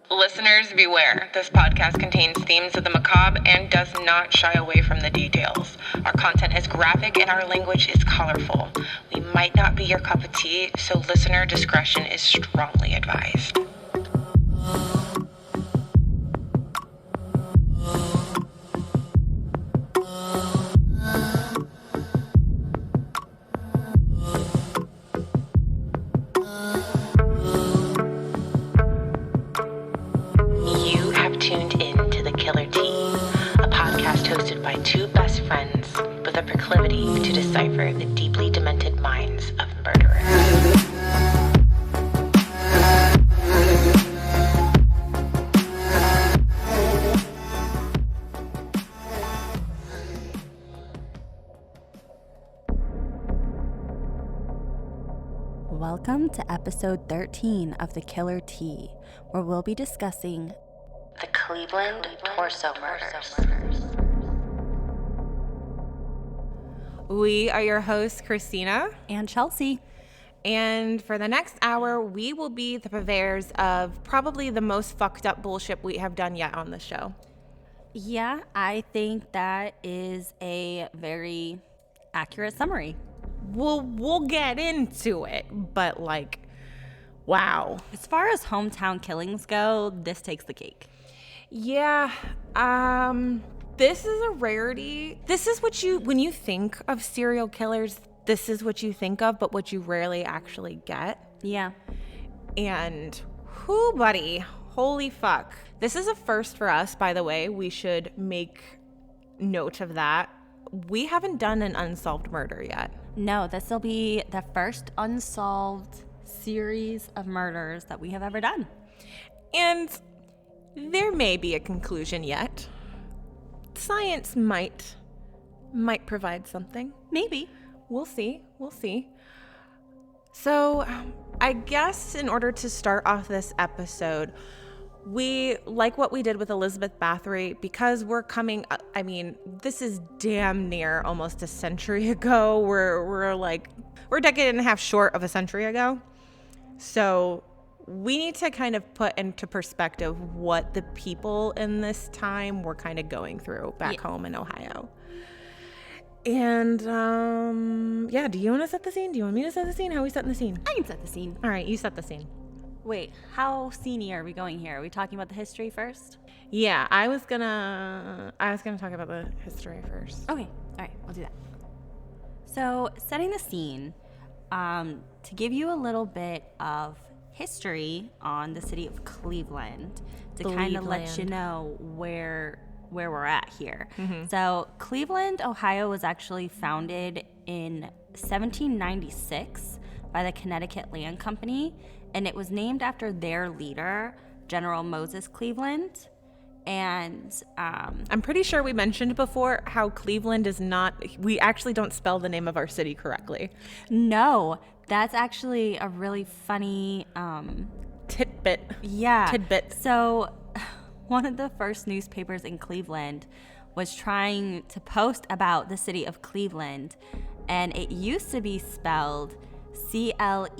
Listeners, beware. This podcast contains themes of the macabre and does not shy away from the details. Our content is graphic and our language is colorful. We might not be your cup of tea, so listener discretion is strongly advised. Tuned in to The Killer Tea, a podcast hosted by two best friends with a proclivity to decipher the deeply demented minds of murderers. Welcome to episode 13 of The Killer Tea, where we'll be discussing the Cleveland torso murders. We are your hosts, Christina and Chelsea. And for the next hour, we will be the purveyors of probably the most fucked up bullshit we have done yet on the show. Yeah, I think that is a very accurate summary. We'll get into it, but wow. As far as hometown killings go, this takes the cake. Yeah, this is a rarity. This is what when you think of serial killers, this is what you think of, but what you rarely actually get. Yeah. And buddy, holy fuck. This is a first for us, by the way. We should make note of that. We haven't done an unsolved murder yet. No, this will be the first unsolved series of murders that we have ever done. And there may be a conclusion yet. Science might provide something. Maybe. We'll see. So, I guess in order to start off this episode, we like what we did with Elizabeth Bathory because we're coming. This is damn near almost a century ago. We're a decade and a half short of a century ago. So we need to kind of put into perspective what the people in this time were kind of going through back home in Ohio. And, do you want to set the scene? Do you want me to set the scene? How are we setting the scene? I can set the scene. All right, you set the scene. Wait, how senior are we going here? Are we talking about the history first? Yeah, I was gonna talk about the history first. Okay, all right, we'll do that. So, setting the scene, to give you a little bit of history on the city of Cleveland, to kind of let you know where we're at here. Mm-hmm. So, Cleveland, Ohio was actually founded in 1796 by the Connecticut Land Company, and it was named after their leader, General Moses Cleveland. And I'm pretty sure we mentioned before how Cleveland is not, we actually don't spell the name of our city correctly. No, that's actually a really funny tidbit. Yeah. Tidbit. So one of the first newspapers in Cleveland was trying to post about the city of Cleveland, and it used to be spelled Cleaveland,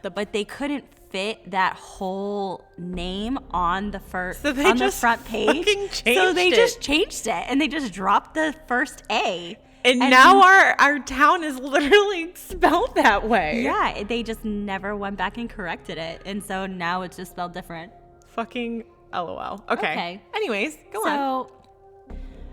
but they couldn't fit that whole name on the the front page. So they just changed it, and they just dropped the first A. And now our town is literally spelled that way. Yeah, they just never went back and corrected it, and so now it's just spelled different. Fucking LOL. Okay. Anyways, go on. So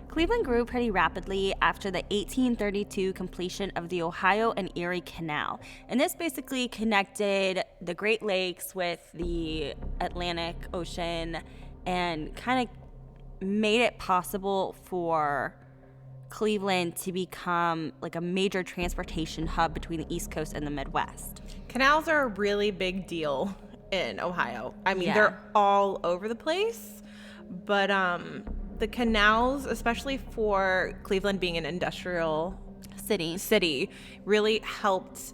Cleveland grew pretty rapidly after the 1832 completion of the Ohio and Erie Canal. And this basically connected the Great Lakes with the Atlantic Ocean and kind of made it possible for Cleveland to become like a major transportation hub between the East Coast and the Midwest. Canals are a really big deal in Ohio. They're all over the place, but the canals, especially for Cleveland being an industrial city really helped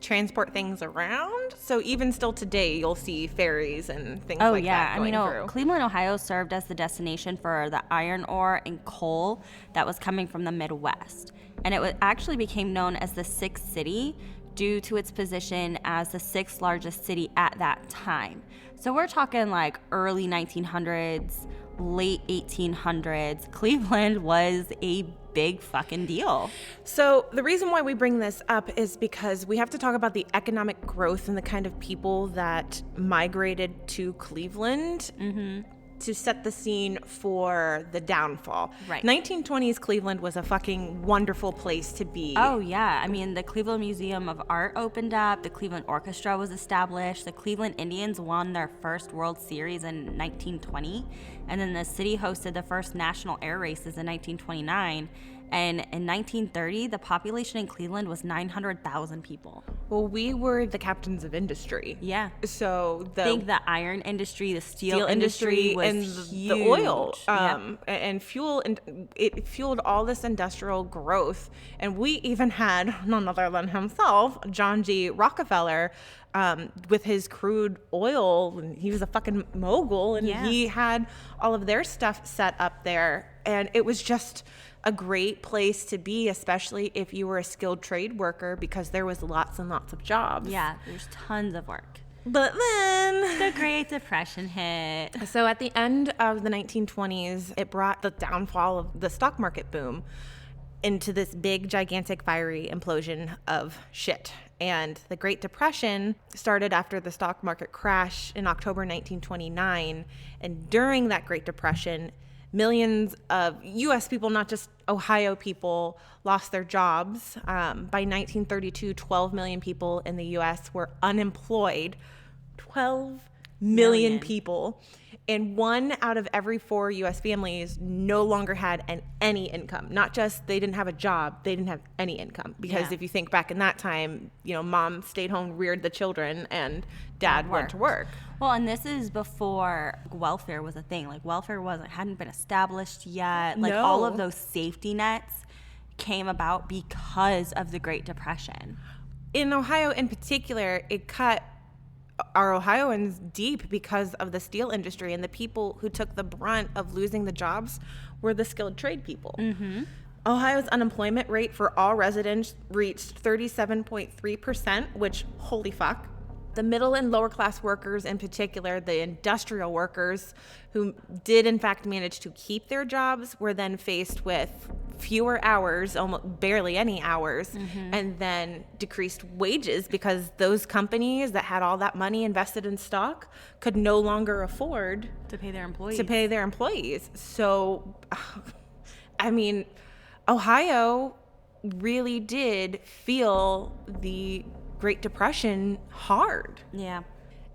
transport things around. So even still today, you'll see ferries and things that going through. Cleveland, Ohio served as the destination for the iron ore and coal that was coming from the Midwest. And it actually became known as the Sixth City due to its position as the sixth largest city at that time. So we're talking like early 1900s, late 1800s. Cleveland was a big fucking deal. So the reason why we bring this up is because we have to talk about the economic growth and the kind of people that migrated to Cleveland to set the scene for the downfall. Right. 1920s Cleveland was a fucking wonderful place to be. Oh, yeah. I mean, the Cleveland Museum of Art opened up. The Cleveland Orchestra was established. The Cleveland Indians won their first World Series in 1920. And then the city hosted the first national air races in 1929. And in 1930, the population in Cleveland was 900,000 people. Well, we were the captains of industry. Yeah. So I think the iron industry, the steel industry was and huge. the oil Yeah. and fuel, and it fueled all this industrial growth. And we even had none other than himself, John G. Rockefeller, with his crude oil. And he was a fucking mogul, and he had all of their stuff set up there. And it was just a great place to be, especially if you were a skilled trade worker, because there was lots and lots of jobs. Yeah, there's tons of work. But then The Great Depression hit. So at the end of the 1920s, it brought the downfall of the stock market boom into this big, gigantic, fiery implosion of shit. And the Great Depression started after the stock market crash in October 1929. And during that Great Depression, millions of U.S. people, not just Ohio people, lost their jobs. By 1932, 12 million people in the U.S. were unemployed. 12 million people. And 1 out of every 4 U.S. families no longer had any income. Not just they didn't have a job, they didn't have any income. Because if you think back in that time, you know, mom stayed home, reared the children, and dad went to work. Well, and this is before welfare was a thing. Like, welfare hadn't been established yet. Like, all of those safety nets came about because of the Great Depression. In Ohio in particular, it cut our Ohioans deep because of the steel industry, and the people who took the brunt of losing the jobs were the skilled trade people. Ohio's unemployment rate for all residents reached 37.3%, which, holy fuck. The middle and lower class workers, in particular, the industrial workers who did in fact manage to keep their jobs, were then faced with fewer hours, almost barely any hours, and then decreased wages because those companies that had all that money invested in stock could no longer afford To pay their employees. So, I mean, Ohio really did feel the Great Depression hard. Yeah.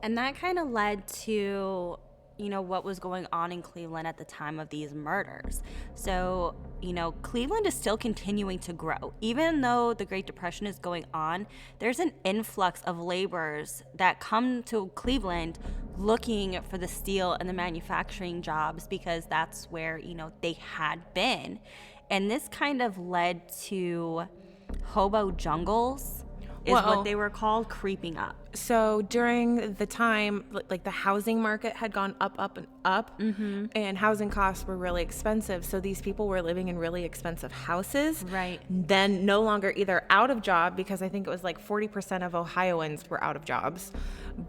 And that kind of led to, you know, what was going on in Cleveland at the time of these murders. So, you know, Cleveland is still continuing to grow. Even though the Great Depression is going on, there's an influx of laborers that come to Cleveland looking for the steel and the manufacturing jobs because that's where, you know, they had been. And this kind of led to hobo jungles. What they were called, creeping up. So during the time, like the housing market had gone up, and up, and housing costs were really expensive. So these people were living in really expensive houses. Right. Then no longer either out of job, because I think it was like 40% of Ohioans were out of jobs,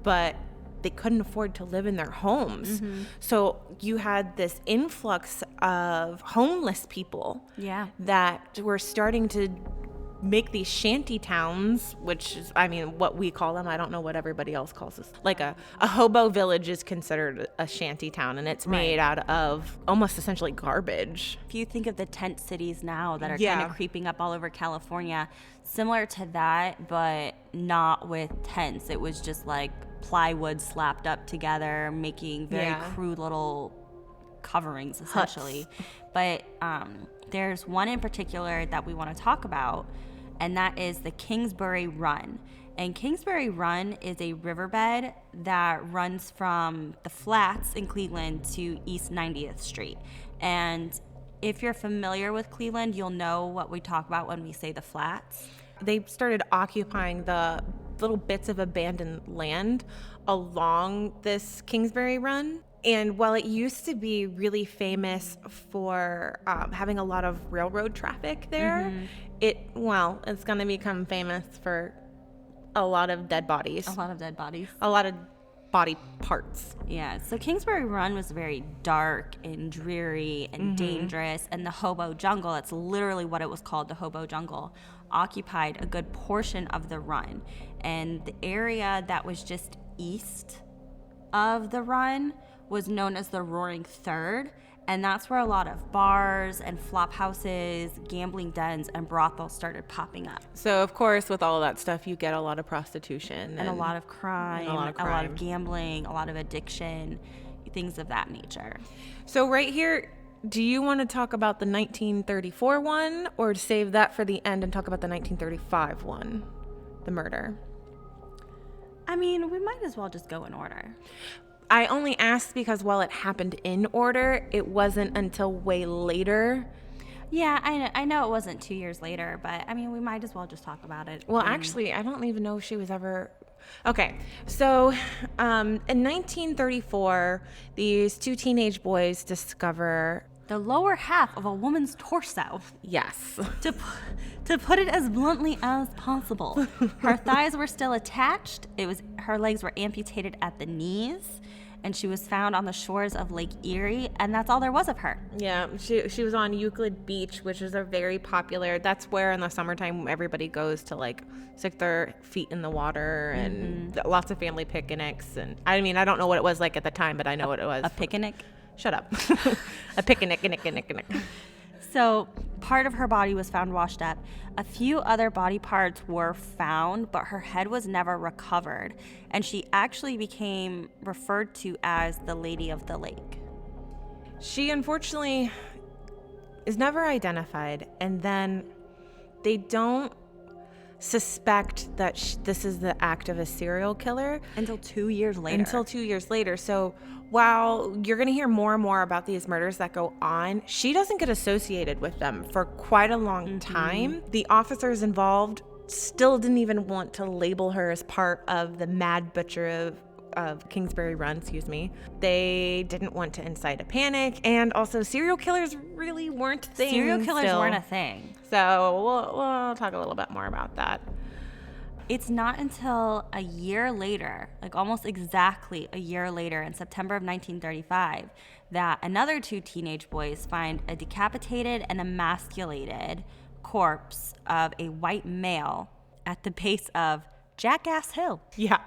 but they couldn't afford to live in their homes. So you had this influx of homeless people that were starting to make these shanty towns, which is, I mean, what we call them. I don't know what everybody else calls this. Like a hobo village is considered a shanty town, and it's made out of almost essentially garbage. If you think of the tent cities now that are kind of creeping up all over California, similar to that, but not with tents. It was just like plywood slapped up together, making very crude little coverings, essentially. But there's one in particular that we want to talk about, and that is the Kingsbury Run. And Kingsbury Run is a riverbed that runs from the Flats in Cleveland to East 90th Street. And if you're familiar with Cleveland, you'll know what we talk about when we say the Flats. They started occupying the little bits of abandoned land along this Kingsbury Run. And while it used to be really famous for having a lot of railroad traffic there, it's going to become famous for a lot of dead bodies. A lot of dead bodies. A lot of body parts. Yeah, so Kingsbury Run was very dark and dreary and dangerous, and the hobo jungle, that's literally what it was called, the hobo jungle, occupied a good portion of the run. And the area that was just east of the run was known as the Roaring Third, and that's where a lot of bars and flop houses, gambling dens, and brothels started popping up. So, of course, with all of that stuff, you get a lot of prostitution. And a lot of crime, a lot of gambling, a lot of addiction, things of that nature. So right here, do you want to talk about the 1934 one, or save that for the end and talk about the 1935 one, the murder? I mean, we might as well just go in order. I only asked because while it happened in order, it wasn't until way later. Yeah, I know it wasn't 2 years later, but I mean, we might as well just talk about it. Well, actually, I don't even know if she was ever... Okay, so in 1934, these two teenage boys discover... the lower half of a woman's torso. Yes. To put it as bluntly as possible. Her thighs were still attached. Her legs were amputated at the knees. And she was found on the shores of Lake Erie, and that's all there was of her. Yeah, she was on Euclid Beach, which is a very popular... That's where in the summertime everybody goes to, like, stick their feet in the water, and lots of family picnics. And I mean, I don't know what it was like at the time, but I know what it was. A picnic? Shut up. A picnic. So part of her body was found washed up. A few other body parts were found, but her head was never recovered. And she actually became referred to as the Lady of the Lake. She unfortunately is never identified. And then they don't suspect that this is the act of a serial killer. Until 2 years later. So while you're going to hear more and more about these murders that go on, she doesn't get associated with them for quite a long time. The officers involved still didn't even want to label her as part of the mad butcher of Kingsbury Run, They didn't want to incite a panic, and also serial killers really weren't a thing. Serial killers weren't a thing. So we'll talk a little bit more about that. It's not until a year later, like almost exactly a year later, in September of 1935, that another two teenage boys find a decapitated and emasculated corpse of a white male at the base of Jackass Hill. Yeah.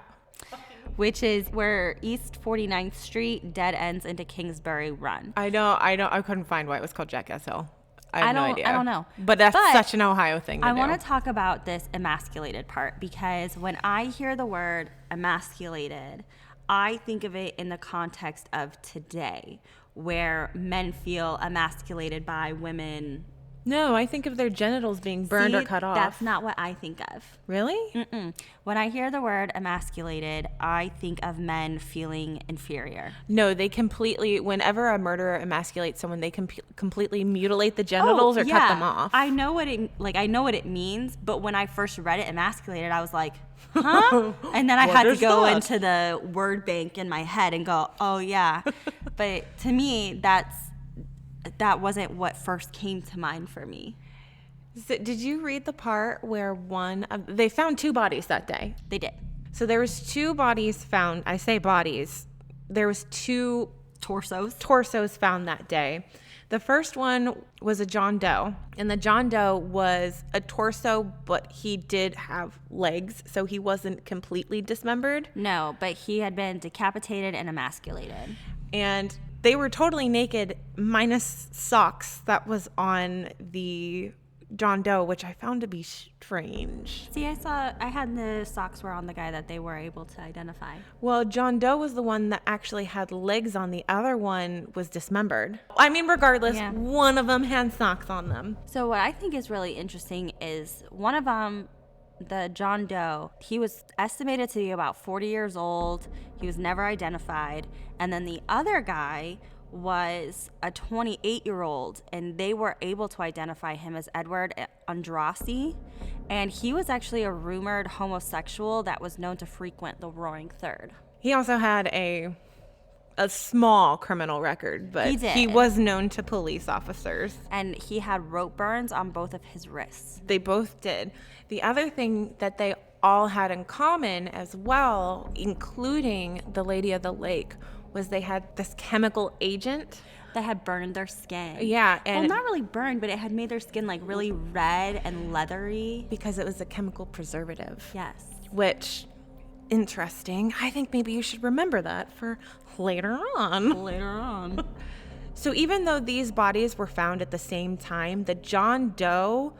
Which is where East 49th Street dead ends into Kingsbury Run. I know. I couldn't find why it was called Jackass Hill. I have no idea. I don't know. But that's such an Ohio thing to do. I want to talk about this emasculated part, because when I hear the word emasculated, I think of it in the context of today, where men feel emasculated by women. No, I think of their genitals being burned or cut off. That's not what I think of. Really? Mm-mm. When I hear the word emasculated, I think of men feeling inferior. No, they completely, whenever a murderer emasculates someone, they completely mutilate the genitals or cut them off. I know what it means, but when I first read it, emasculated, I was like, huh? And then I had to go into the word bank in my head and go, oh yeah. But to me, that wasn't what first came to mind for me. So did you read the part where they found two bodies that day? They did. So there was two bodies found. I say bodies. There was two torsos found that day. The first one was a John Doe, and the John Doe was a torso, but he did have legs, so he wasn't completely dismembered. No, but he had been decapitated and emasculated. And they were totally naked, minus socks that was on the John Doe, which I found to be strange. See, I had the socks were on the guy that they were able to identify. Well, John Doe was the one that actually had legs on. The other one was dismembered. I mean, regardless, One of them had socks on them. So what I think is really interesting is one of them, the John Doe, he was estimated to be about 40 years old. He was never identified. And then the other guy was a 28-year-old, and they were able to identify him as Edward Andrassy. And he was actually a rumored homosexual that was known to frequent the Roaring Third. He also had a small criminal record, but he was known to police officers. And he had rope burns on both of his wrists. They both did. The other thing that they all had in common as well, including the Lady of the Lake, was they had this chemical agent that had burned their skin. Yeah, and well, not really burned, but it had made their skin like really red and leathery because it was a chemical preservative. Yes. Which, interesting. I think maybe you should remember that for later on. So even though these bodies were found at the same time, the John Doe,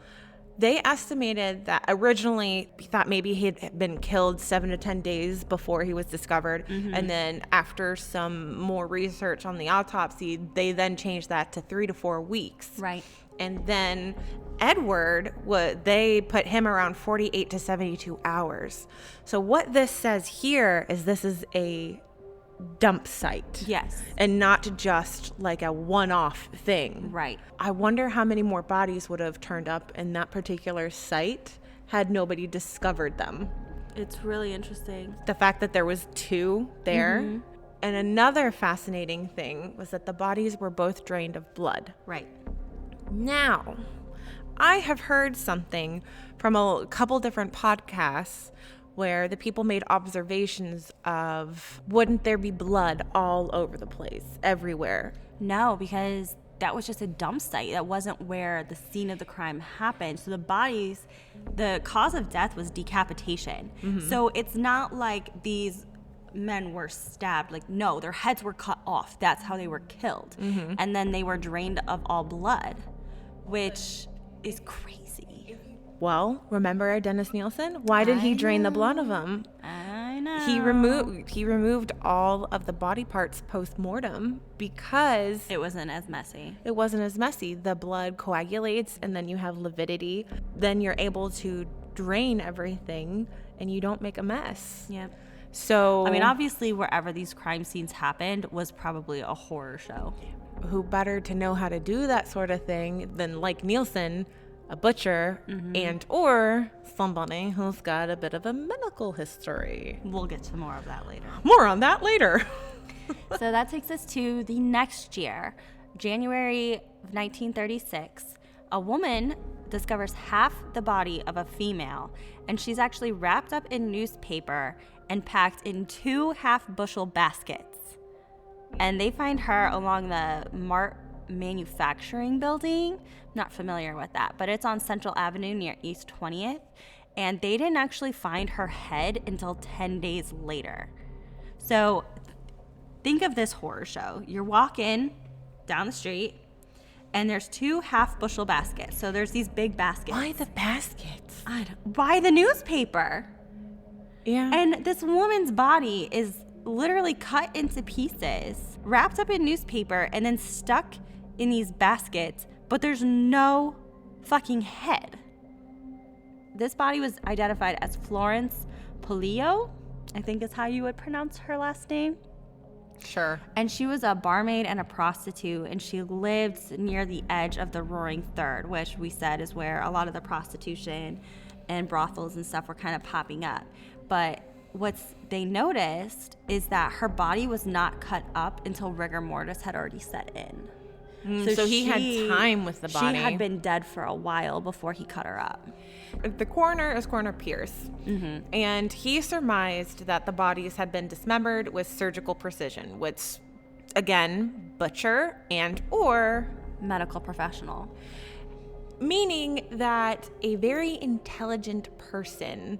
they estimated that originally thought maybe he had been killed 7 to 10 days before he was discovered. And then after some more research on the autopsy, they then changed that to 3 to 4 weeks. Right. And then Edward, they put him around 48 to 72 hours. So what this says here is this is a dump site. Yes. And not just like a one-off thing. Right. I wonder how many more bodies would have turned up in that particular site had nobody discovered them. It's really interesting. The fact that there was 2 there. And another fascinating thing was that the bodies were both drained of blood. Right. Now, I have heard something from a couple different podcasts where the people made observations of, wouldn't there be blood all over the place, everywhere? No, because that was just a dump site. That wasn't where the scene of the crime happened. So the bodies, the cause of death was decapitation. So it's not like these men were stabbed. Like, no, their heads were cut off. That's how they were killed. And then they were drained of all blood, which is crazy. Well, remember Dennis Nielsen? Why did he drain the blood of him? I know. He removed all of the body parts post-mortem because it wasn't as messy. It wasn't as messy. The blood coagulates and then you have lividity. Then you're able to drain everything and you don't make a mess. Yep. So, I mean, obviously, wherever these crime scenes happened was probably a horror show. Who better to know how to do that sort of thing than like Nielsen, a butcher, and or somebody who's got a bit of a medical history. We'll get to more of that later. More on that later. So that takes us to the next year, January of 1936. A woman discovers half the body of a female, and she's actually wrapped up in newspaper and packed in 2 half-bushel baskets. And they find her along the Mart Manufacturing Building. Not familiar with that, but it's on Central Avenue near East 20th. And they didn't actually find her head until 10 days later. So think of this horror show. You're walking down the street, and there's 2 half-bushel baskets. So there's these big baskets. Why the baskets? Why the newspaper? Yeah. And this woman's body is literally cut into pieces, wrapped up in newspaper, and then stuck in these baskets, but there's no fucking head. This body was identified as Florence Polillo, I think is how you would pronounce her last name. Sure. And she was a barmaid and a prostitute, and she lived near the edge of the Roaring Third, which we said is where a lot of the prostitution and brothels and stuff were kind of popping up. But what they noticed is that her body was not cut up until rigor mortis had already set in. So he had time with the body. She had been dead for a while before he cut her up. The coroner is Coroner Pierce, and he surmised that the bodies had been dismembered with surgical precision, which, again, butcher and or medical professional. Meaning that a very intelligent person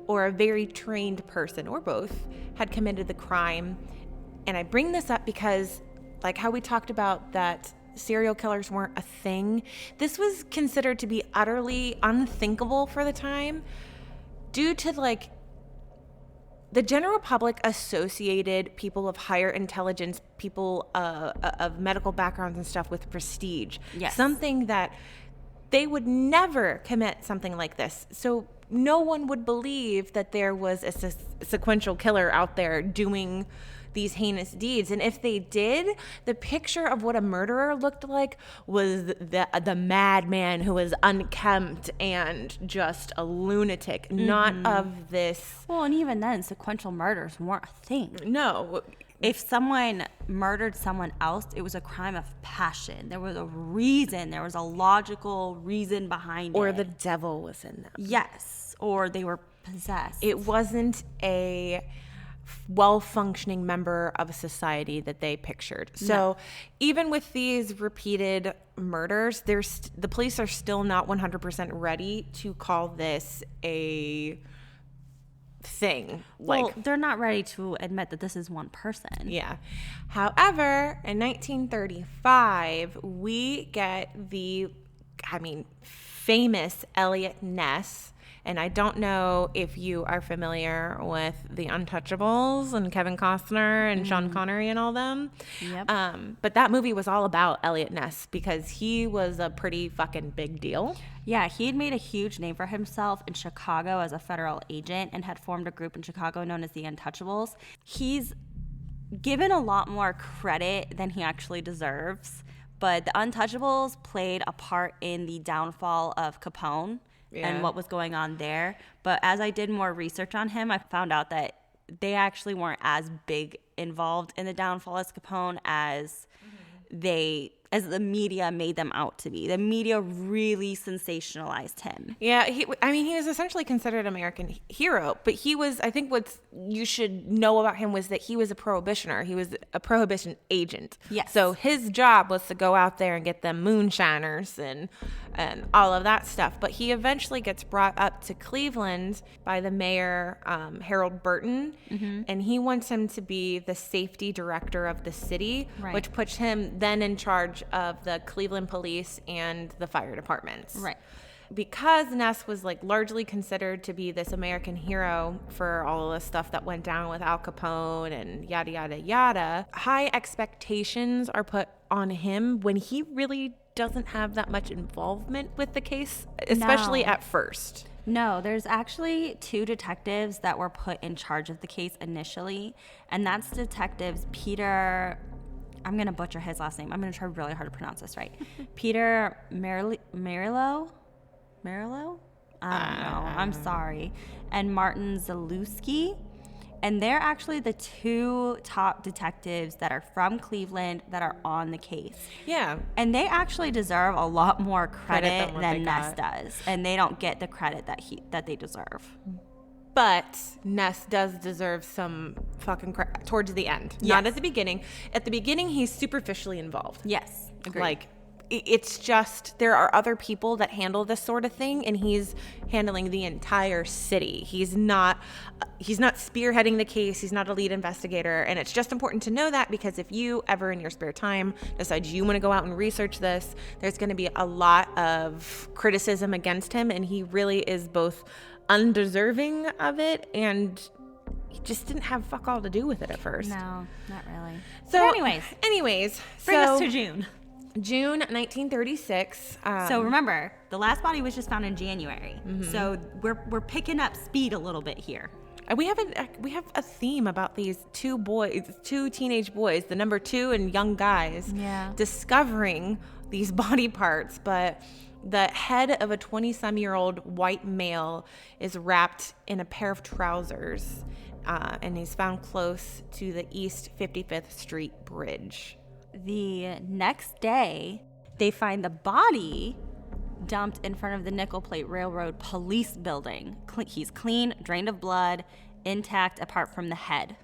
or a very trained person, or both, had committed the crime. And I bring this up because, like how we talked about that serial killers weren't a thing, this was considered to be utterly unthinkable for the time due to, like, the general public associated people of higher intelligence, people of medical backgrounds and stuff with prestige. Yes. Something that they would never commit something like this. So no one would believe that there was a sequential killer out there doing these heinous deeds. And if they did, the picture of what a murderer looked like was the madman who was unkempt and just a lunatic, not of this. Well, and even then, sequential murders weren't a thing. No. If someone murdered someone else, it was a crime of passion. There was a reason. There was a logical reason behind it. Or the devil was in them. Yes. Or they were possessed. It wasn't a well-functioning member of a society that they pictured. So even with these repeated murders, the police are still not 100% ready to call this a thing. Well, they're not ready to admit that this is one person. Yeah. However, in 1935, we get famous Elliot Ness. And I don't know if you are familiar with The Untouchables and Kevin Costner and Sean Connery and all them. Yep. But that movie was all about Elliot Ness because he was a pretty fucking big deal. Yeah, he had made a huge name for himself in Chicago as a federal agent and had formed a group in Chicago known as the Untouchables. He's given a lot more credit than he actually deserves, but the Untouchables played a part in the downfall of Capone. Yeah. And what was going on there. But as I did more research on him, I found out that they actually weren't as big involved in the downfall as Capone as the media made them out to be. The media really sensationalized him. Yeah, he was essentially considered an American hero, but I think what you should know about him was that he was a prohibitioner. He was a prohibition agent. Yes. So his job was to go out there and get them moonshiners and all of that stuff. But he eventually gets brought up to Cleveland by the mayor, Harold Burton, and he wants him to be the safety director of the city, which puts him then in charge of the Cleveland police and the fire departments. Right. Because Ness was largely considered to be this American hero for all of the stuff that went down with Al Capone and yada, yada, yada, high expectations are put on him when he really doesn't have that much involvement with the case, especially at first. No, there's actually 2 detectives that were put in charge of the case initially, and that's detectives Peter... I'm going to butcher his last name. I'm going to try really hard to pronounce this right. Peter Merillo? I don't know. I'm sorry. And Martin Zalewski. And they're actually the 2 top detectives that are from Cleveland that are on the case. Yeah. And they actually deserve a lot more credit than Ness does. And they don't get the credit that they deserve. But Ness does deserve some fucking credit towards the end. Yes. Not at the beginning. At the beginning, he's superficially involved. Yes, agreed. It's just there are other people that handle this sort of thing, and he's handling the entire city. He's not spearheading the case. He's not a lead investigator, and it's just important to know that because if you ever in your spare time decide you want to go out and research this, there's going to be a lot of criticism against him, and he really is both undeserving of it and he just didn't have fuck all to do with it at first. No, not really. So anyways, bring us to June 1936. So remember, the last body was just found in January. So we're picking up speed a little bit here. We have a theme about these 2 teenage boys, the number 2 and young guys, discovering these body parts, but the head of a 20-some-year-old white male is wrapped in a pair of trousers, and he's found close to the East 55th Street Bridge. The next day, they find the body dumped in front of the Nickel Plate Railroad Police Building. He's clean, drained of blood, intact apart from the head.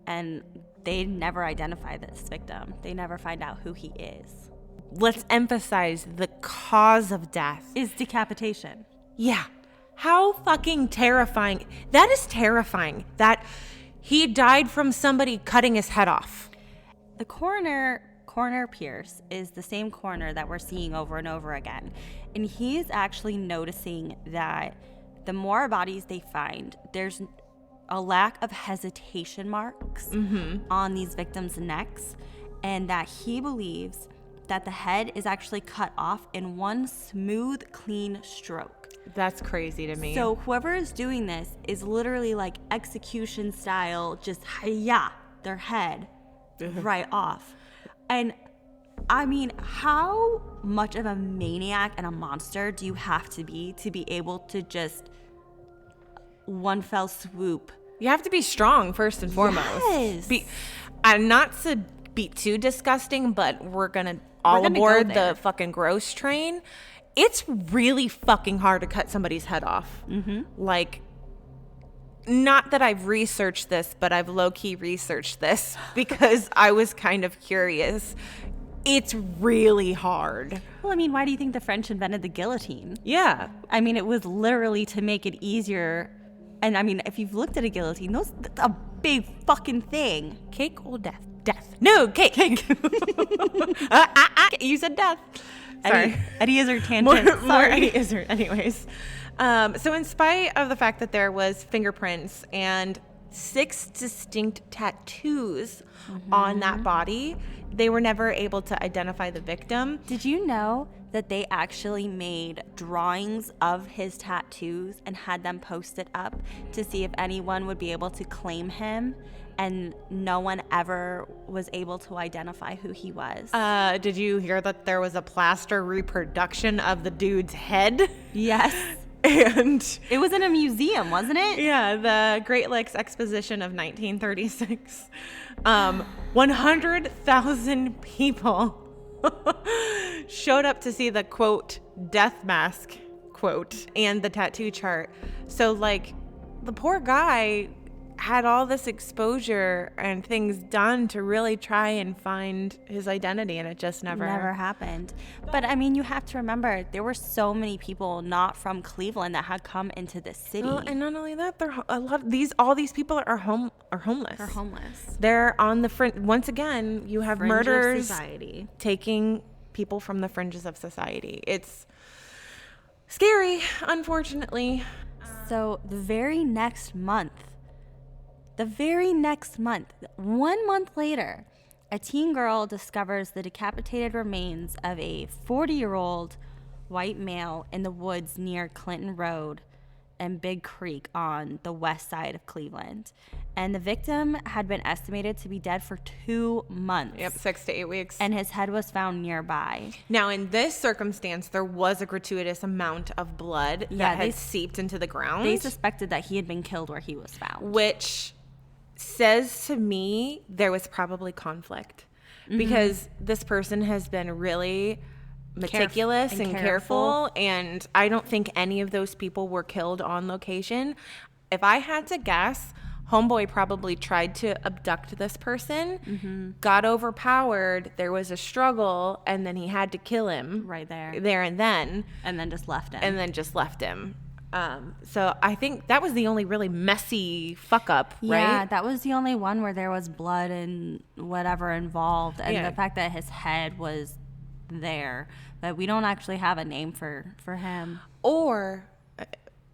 And they never identify this victim. They never find out who he is. Let's emphasize the cause of death is decapitation. Yeah. How fucking terrifying. That is terrifying that he died from somebody cutting his head off. The coroner Pierce, is the same coroner that we're seeing over and over again. And he's actually noticing that the more bodies they find, there's a lack of hesitation marks on these victims' necks, and that he believes that the head is actually cut off in one smooth, clean stroke. That's crazy to me. So whoever is doing this is literally like execution style, just their head right off. And I mean, how much of a maniac and a monster do you have to be able to just one fell swoop? You have to be strong first and foremost. Yes. Not to be too disgusting, but we're gonna aboard the fucking gross train. It's really fucking hard to cut somebody's head off. not that I've researched this, but I've low-key researched this because I was kind of curious. It's really hard. Well, I mean, why do you think the French invented the guillotine? Yeah. I mean, it was literally to make it easier. And I mean, if you've looked at a guillotine, that's a big fucking thing. Cake or death? Death. No, cake. You said death. Sorry. Eddie Izzard tangent. More Eddie Izzard. Anyways. So in spite of the fact that there was fingerprints and 6 distinct tattoos on that body, they were never able to identify the victim. Did you know that they actually made drawings of his tattoos and had them posted up to see if anyone would be able to claim him? And no one ever was able to identify who he was. Did you hear that there was a plaster reproduction of the dude's head? Yes. And it was in a museum, wasn't it? Yeah, the Great Lakes Exposition of 1936. 100,000 people showed up to see the, quote, death mask, quote, and the tattoo chart. So, like, the poor guy had all this exposure and things done to really try and find his identity, and it just never happened. But I mean, you have to remember, there were so many people not from Cleveland that had come into this city. Well, and not only that, all these people are homeless. They're homeless. They're on the fringe. Once again, you have Fringe murders of society, taking people from the fringes of society. It's scary, unfortunately. So the very next month, 1 month later, a teen girl discovers the decapitated remains of a 40-year-old white male in the woods near Clinton Road and Big Creek on the west side of Cleveland. And the victim had been estimated to be dead for 2 months. Yep, 6 to 8 weeks. And his head was found nearby. Now, in this circumstance, there was a gratuitous amount of blood that had seeped into the ground. They suspected that he had been killed where he was found. Which says to me there was probably conflict because this person has been really meticulous and careful, and I don't think any of those people were killed on location. If I had to guess, homeboy probably tried to abduct this person, got overpowered, there was a struggle, and then he had to kill him right there and then just left him. So I think that was the only really messy fuck up, right? Yeah, that was the only one where there was blood and whatever involved. And the fact that his head was there. But we don't actually have a name for him. Or,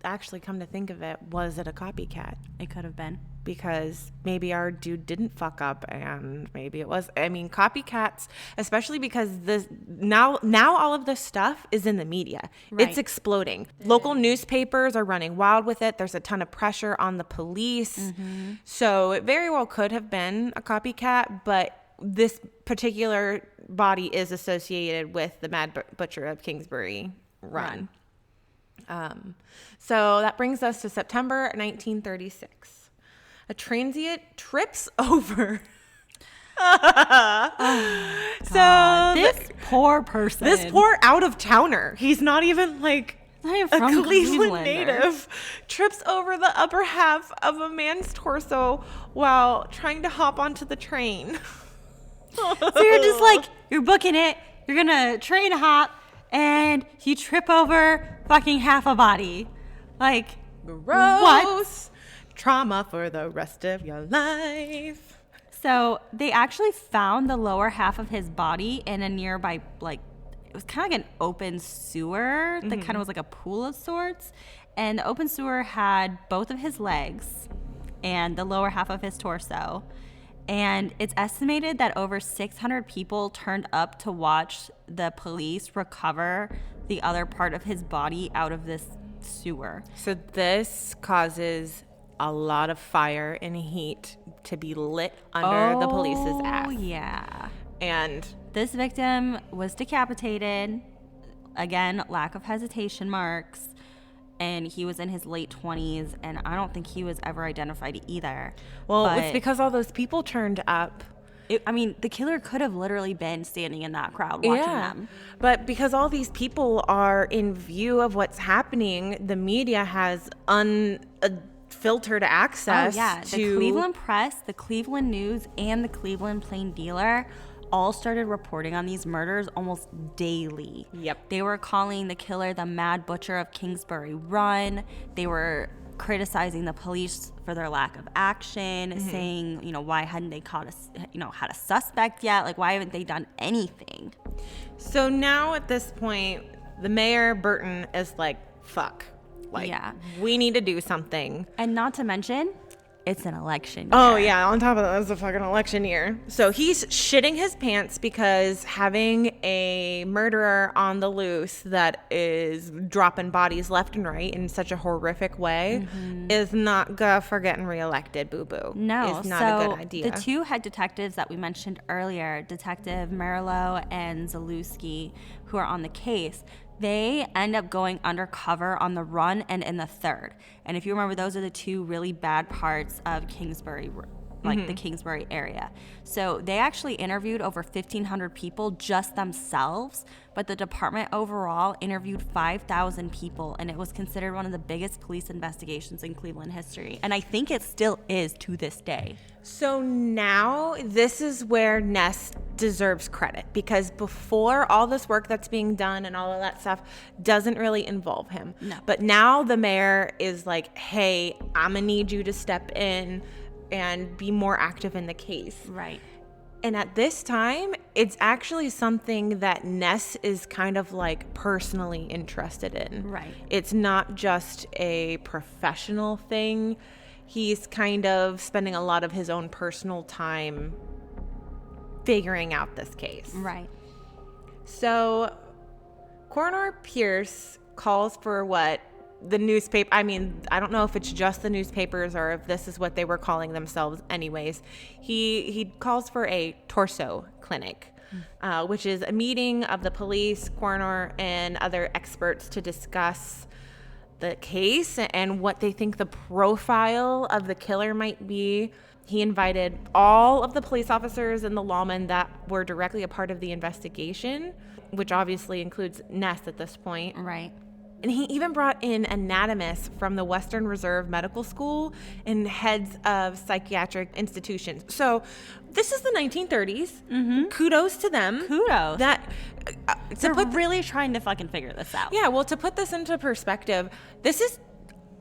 actually, come to think of it, was it a copycat? It could have been. Because maybe our dude didn't fuck up, and maybe it was. I mean, copycats, especially because now all of this stuff is in the media. Right. It's exploding. Local newspapers are running wild with it. There's a ton of pressure on the police. So it very well could have been a copycat, but this particular body is associated with the Mad Butcher of Kingsbury run. So that brings us to September 1936. A transient trips over. This poor person. This poor out-of-towner. He's not even like a Cleveland native. Trips over the upper half of a man's torso while trying to hop onto the train. So you're just like, you're booking it. You're going to train hop and you trip over fucking half a body. Like, gross. What? Trauma for the rest of your life. So they actually found the lower half of his body in a nearby, like, it was kind of like an open sewer that kind of was like a pool of sorts. And the open sewer had both of his legs and the lower half of his torso. And it's estimated that over 600 people turned up to watch the police recover the other part of his body out of this sewer. So this causes a lot of fire and heat to be lit under the police's ass. Oh, yeah. And this victim was decapitated. Again, lack of hesitation marks. And he was in his late 20s, and I don't think he was ever identified either. Well, it's because all those people turned up. The killer could have literally been standing in that crowd watching them. But because all these people are in view of what's happening, the media has filtered access The Cleveland Press, the Cleveland News, and the Cleveland Plain Dealer all started reporting on these murders almost daily. Yep. They were calling the killer the Mad Butcher of Kingsbury Run. They were criticizing the police for their lack of action, saying, why hadn't they had a suspect yet? Like, why haven't they done anything? So now at this point, the mayor, Burton, is like, fuck. Like, we need to do something. And not to mention, it's an election year. Oh, yeah. On top of that, it's a fucking election year. So he's shitting his pants because having a murderer on the loose that is dropping bodies left and right in such a horrific way is not good for getting reelected, boo-boo. No. It's not a good idea. The two head detectives that we mentioned earlier, Detective Merillo and Zalewski, who are on the case, they end up going undercover on the run and in the third. And if you remember, those are the two really bad parts of Kingsbury, the Kingsbury area. So they actually interviewed over 1,500 people just themselves, but the department overall interviewed 5,000 people, and it was considered one of the biggest police investigations in Cleveland history. And I think it still is to this day. So now this is where Ness deserves credit, because before, all this work that's being done and all of that stuff doesn't really involve him. No. But now the mayor is like, hey, I'm gonna need you to step in and be more active in the case. Right. And at this time, it's actually something that Ness is kind of like personally interested in. Right. It's not just a professional thing. He's kind of spending a lot of his own personal time figuring out this case. Right. So Coroner Pierce calls for what the newspaper, I don't know if it's just the newspapers or if this is what they were calling themselves anyways. He calls for a torso clinic, which is a meeting of the police, coroner, and other experts to discuss the case and what they think the profile of the killer might be. He invited all of the police officers and the lawmen that were directly a part of the investigation, which obviously includes Ness at this point. Right. And he even brought in anatomists from the Western Reserve Medical School and heads of psychiatric institutions. So this is the 1930s. Mm-hmm. Kudos to them. Kudos. They're put really trying to fucking figure this out. Yeah, well, to put this into perspective, this is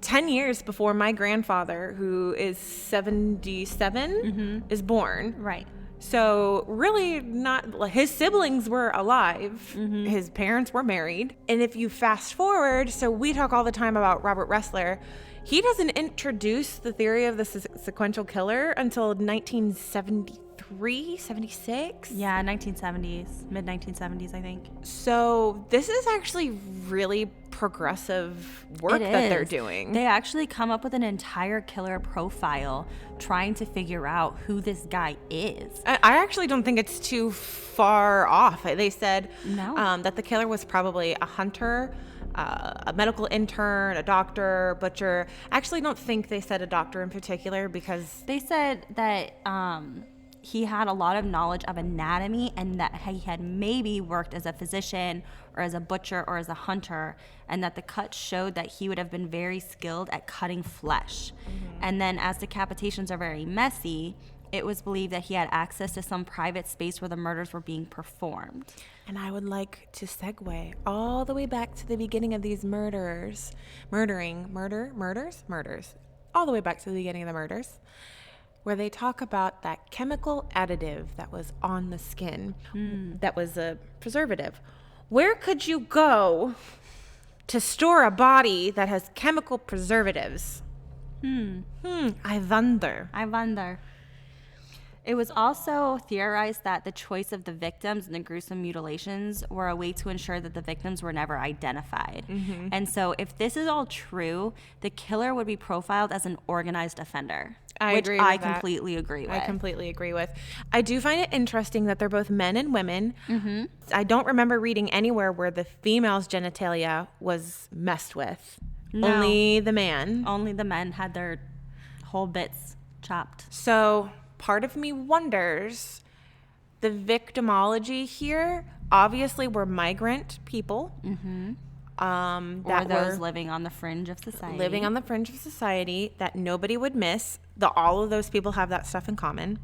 10 years before my grandfather, who is 77, is born. Right. So really not, his siblings were alive. His parents were married. And if you fast forward, so we talk all the time about Robert Ressler. He doesn't introduce the theory of the sequential killer until 1973, 76. Yeah, 1970s, mid 1970s, I think. So this is actually really progressive work that they're doing. They actually come up with an entire killer profile trying to figure out who this guy is. I actually don't think it's too far off. They said that the killer was probably a hunter, a medical intern, a doctor, butcher. I actually don't think they said a doctor in particular, because they said that he had a lot of knowledge of anatomy and that he had maybe worked as a physician or as a butcher or as a hunter, and that the cuts showed that he would have been very skilled at cutting flesh. And then as decapitations are very messy, it was believed that he had access to some private space where the murders were being performed. And I would like to segue all the way back to the beginning of these murders, all the way back to the beginning of the murders, where they talk about that chemical additive that was on the skin, that was a preservative. Where could you go to store a body that has chemical preservatives? I wonder. It was also theorized that the choice of the victims and the gruesome mutilations were a way to ensure that the victims were never identified. And so if this is all true, the killer would be profiled as an organized offender. Which I completely agree with. I do find it interesting that they're both men and women. I don't remember reading anywhere where the female's genitalia was messed with. No. Only the man. Only the men had their whole bits chopped. So part of me wonders, the victimology here obviously were migrant people. or those living on the fringe of society. Living on the fringe of society that nobody would miss. All of those people have that stuff in common.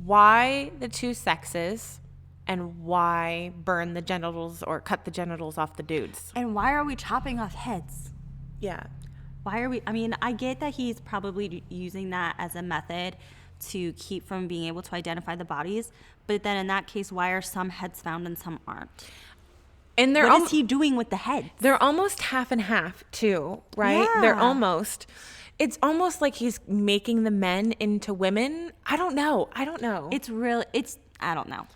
Why the two sexes, and why burn the genitals or cut the genitals off the dudes? And why are we chopping off heads? Yeah. Why are we? I mean, I get that he's probably using that as a method to keep from being able to identify the bodies. But then in that case, why are some heads found and some aren't? And what is he doing with the heads? They're almost half and half too, right? Yeah. They're almost. It's almost like he's making the men into women. I don't know. It's real. I don't know.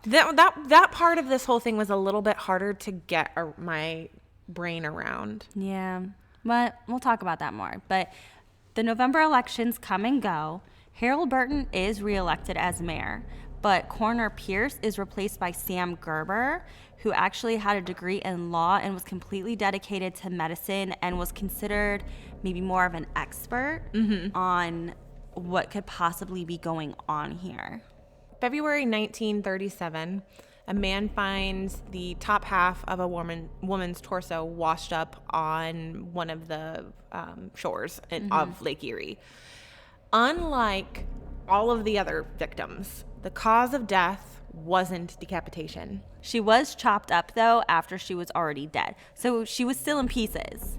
That part of this whole thing was a little bit harder to get my brain around. Yeah. But we'll talk about that more. But the November elections come and go. Harold Burton is reelected as mayor, but Coroner Pierce is replaced by Sam Gerber, who actually had a degree in law and was completely dedicated to medicine and was considered maybe more of an expert on what could possibly be going on here. February 1937, a man finds the top half of a woman's torso washed up on one of the shores of Lake Erie. Unlike all of the other victims, the cause of death wasn't decapitation. She was chopped up, though, after she was already dead. So she was still in pieces.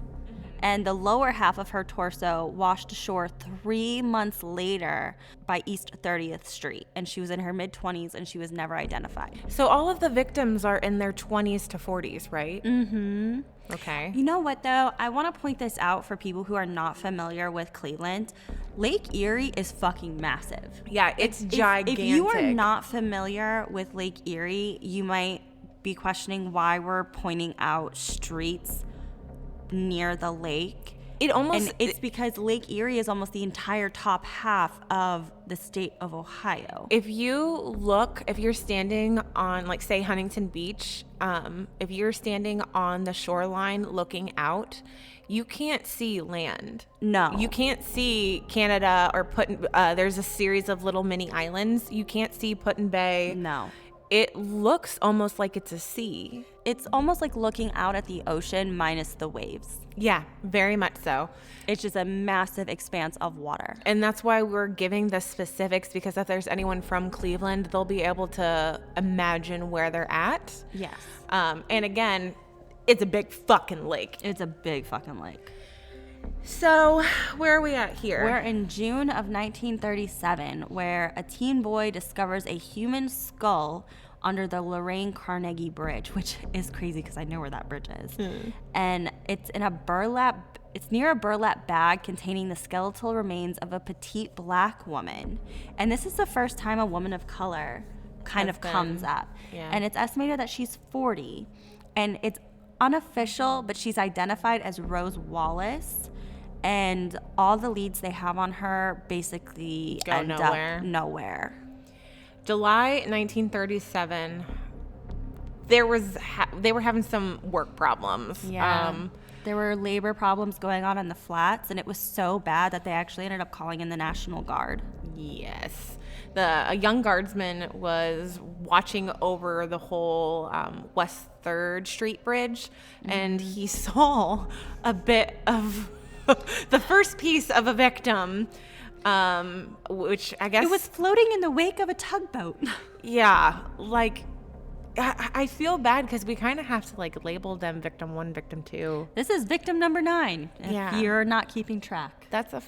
And the lower half of her torso washed ashore 3 months later by East 30th Street. And she was in her mid-20s, and she was never identified. So all of the victims are in their 20s to 40s, right? Mm-hmm. Okay. You know what, though? I want to point this out for people who are not familiar with Cleveland. Lake Erie is fucking massive. Yeah, it's gigantic. If you are not familiar with Lake Erie, you might be questioning why we're pointing out streets near the lake. It's because Lake Erie is almost the entire top half of the state of Ohio. If you're standing on, like, say, Huntington Beach, if you're standing on the shoreline looking out, you can't see land. No. You can't see Canada or there's a series of little mini islands. You can't see Put-in Bay. No. It looks almost like it's a sea. It's almost like looking out at the ocean minus the waves. Yeah, very much so. It's just a massive expanse of water. And that's why we're giving the specifics, because if there's anyone from Cleveland, they'll be able to imagine where they're at. Yes. And again, it's a big fucking lake. It's a big fucking lake. So, where are we at here? We're in June of 1937, where a teen boy discovers a human skull under the Lorraine Carnegie Bridge, which is crazy because I know where that bridge is. And it's near a burlap bag containing the skeletal remains of a petite black woman. And this is the first time a woman of color comes up. Yeah. And it's estimated that she's 40. And it's unofficial, but she's identified as Rose Wallace. And all the leads they have on her basically end up nowhere. July 1937, they were having some work problems. Yeah. There were labor problems going on in the flats, and it was so bad that they actually ended up calling in the National Guard. Yes. A young guardsman was watching over the whole West 3rd Street Bridge, and he saw a bit of the first piece of a victim, which I guess... It was floating in the wake of a tugboat. Yeah, like... I feel bad because we kind of have to, like, label them victim 1, victim 2. This is victim number 9. If you're not keeping track. That's oh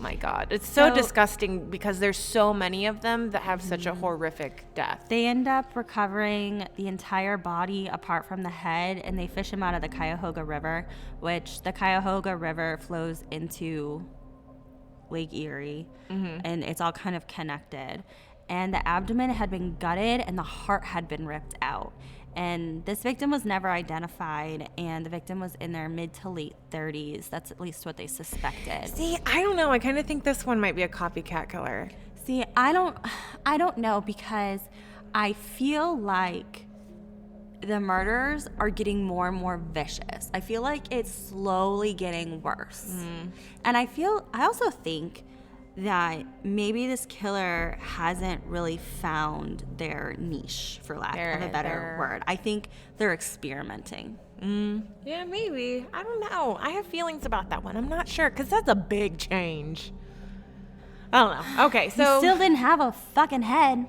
my God. It's so disgusting because there's so many of them that have such a horrific death. They end up recovering the entire body apart from the head, and they fish him out of the Cuyahoga River, which the Cuyahoga River flows into Lake Erie, and it's all kind of connected. And the abdomen had been gutted and the heart had been ripped out. And this victim was never identified, and the victim was in their mid to late 30s. That's at least what they suspected. See, I don't know. I kind of think this one might be a copycat killer. See, I don't know, because I feel like the murders are getting more and more vicious. I feel like it's slowly getting worse. And I also think that maybe this killer hasn't really found their niche, for lack of a better word. I think they're experimenting. Yeah, maybe. I don't know. I have feelings about that one. I'm not sure, because that's a big change. I don't know. Okay, so... He still didn't have a fucking head.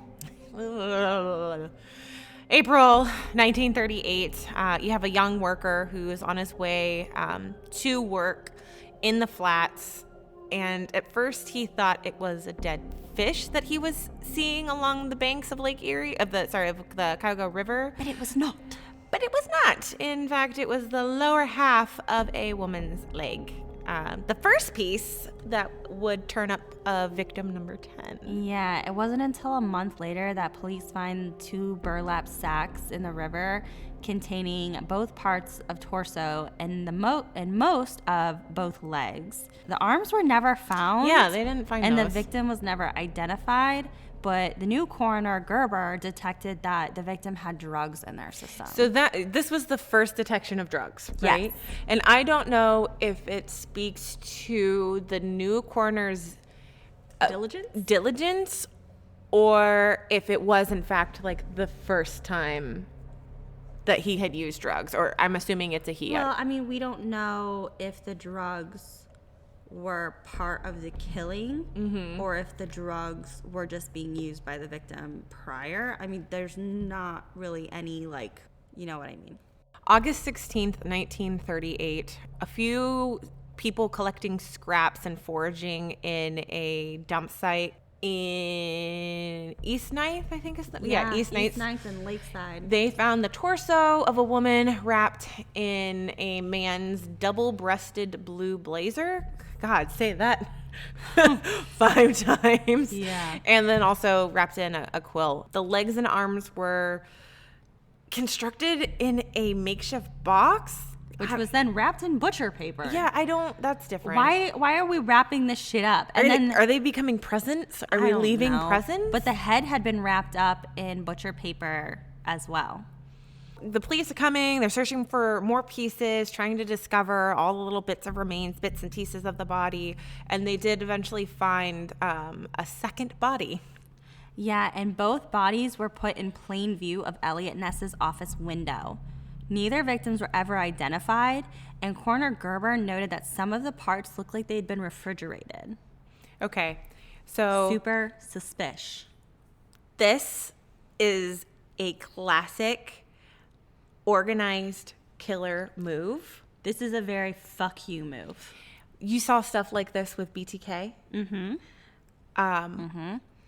April 1938, you have a young worker who is on his way to work in the flats, and at first he thought it was a dead fish that he was seeing along the banks of Lake Erie, of the Cuyahoga River. But it was not. But it was not. In fact, it was the lower half of a woman's leg. The first piece that would turn up victim number 10. Yeah, it wasn't until a month later that police find 2 burlap sacks in the river containing both parts of torso and most of both legs. The arms were never found. Yeah, they didn't find and those. The victim was never identified. But the new coroner, Gerber, detected that the victim had drugs in their system. So this was the first detection of drugs, right? Yes. And I don't know if it speaks to the new coroner's diligence, or if it was, in fact, like the first time that he had used drugs. Or I'm assuming it's a he. Well, I mean, we don't know if the drugs were part of the killing or if the drugs were just being used by the victim prior. I mean, there's not really any, like, you know what I mean. August 16th, 1938, a few people collecting scraps and foraging in a dump site in East Ninth, I think is the, East Ninth and Lakeside. They found the torso of a woman wrapped in a man's double-breasted blue blazer. God, say that 5 times. Yeah. And then also wrapped in a quill. The legs and arms were constructed in a makeshift box, which was then wrapped in butcher paper. Yeah, that's different. Why are we wrapping this shit up? And are they becoming presents? Are we leaving presents? But the head had been wrapped up in butcher paper as well. The police are coming. They're searching for more pieces, trying to discover all the little bits of remains, bits and pieces of the body. And they did eventually find a second body. Yeah, and both bodies were put in plain view of Elliot Ness's office window. Neither victims were ever identified, and Coroner Gerber noted that some of the parts looked like they'd been refrigerated. Okay, so... super suspicious. This is a classic organized killer move. This is a very fuck you move. You saw stuff like this with BTK?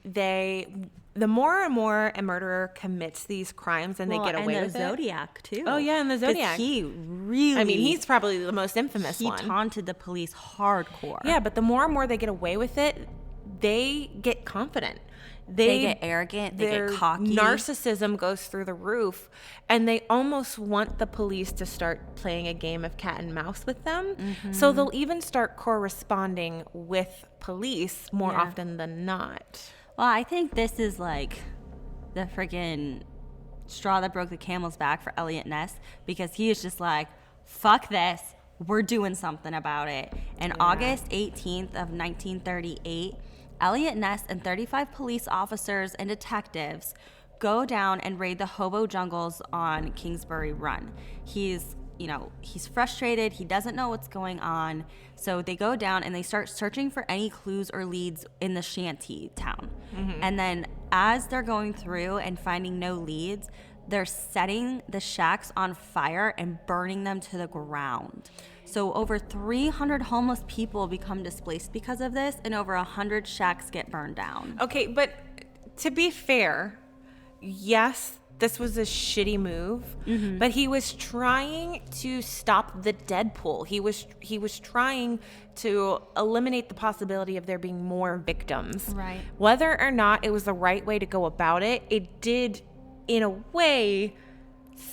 The more and more a murderer commits these crimes and they get away with it. And the Zodiac, too. Oh, yeah, and the Zodiac. He really... I mean, he's probably the most infamous one. He taunted the police hardcore. Yeah, but the more and more they get away with it, they get confident. They get arrogant, they get cocky. Narcissism goes through the roof, and they almost want the police to start playing a game of cat and mouse with them. So they'll even start corresponding with police more often than not. Well, I think this is like the freaking straw that broke the camel's back for Elliot Ness, because he is just like, fuck this, we're doing something about it. And August 18th of 1938, Elliot Ness and 35 police officers and detectives go down and raid the hobo jungles on Kingsbury Run. He's frustrated. He doesn't know what's going on. So they go down and they start searching for any clues or leads in the shanty town. And then as they're going through and finding no leads, they're setting the shacks on fire and burning them to the ground. So over 300 homeless people become displaced because of this, and over 100 shacks get burned down. Okay, but to be fair, yes, this was a shitty move, but he was trying to stop the Deadpool. He was trying to eliminate the possibility of there being more victims. Right. Whether or not it was the right way to go about it, it did, in a way,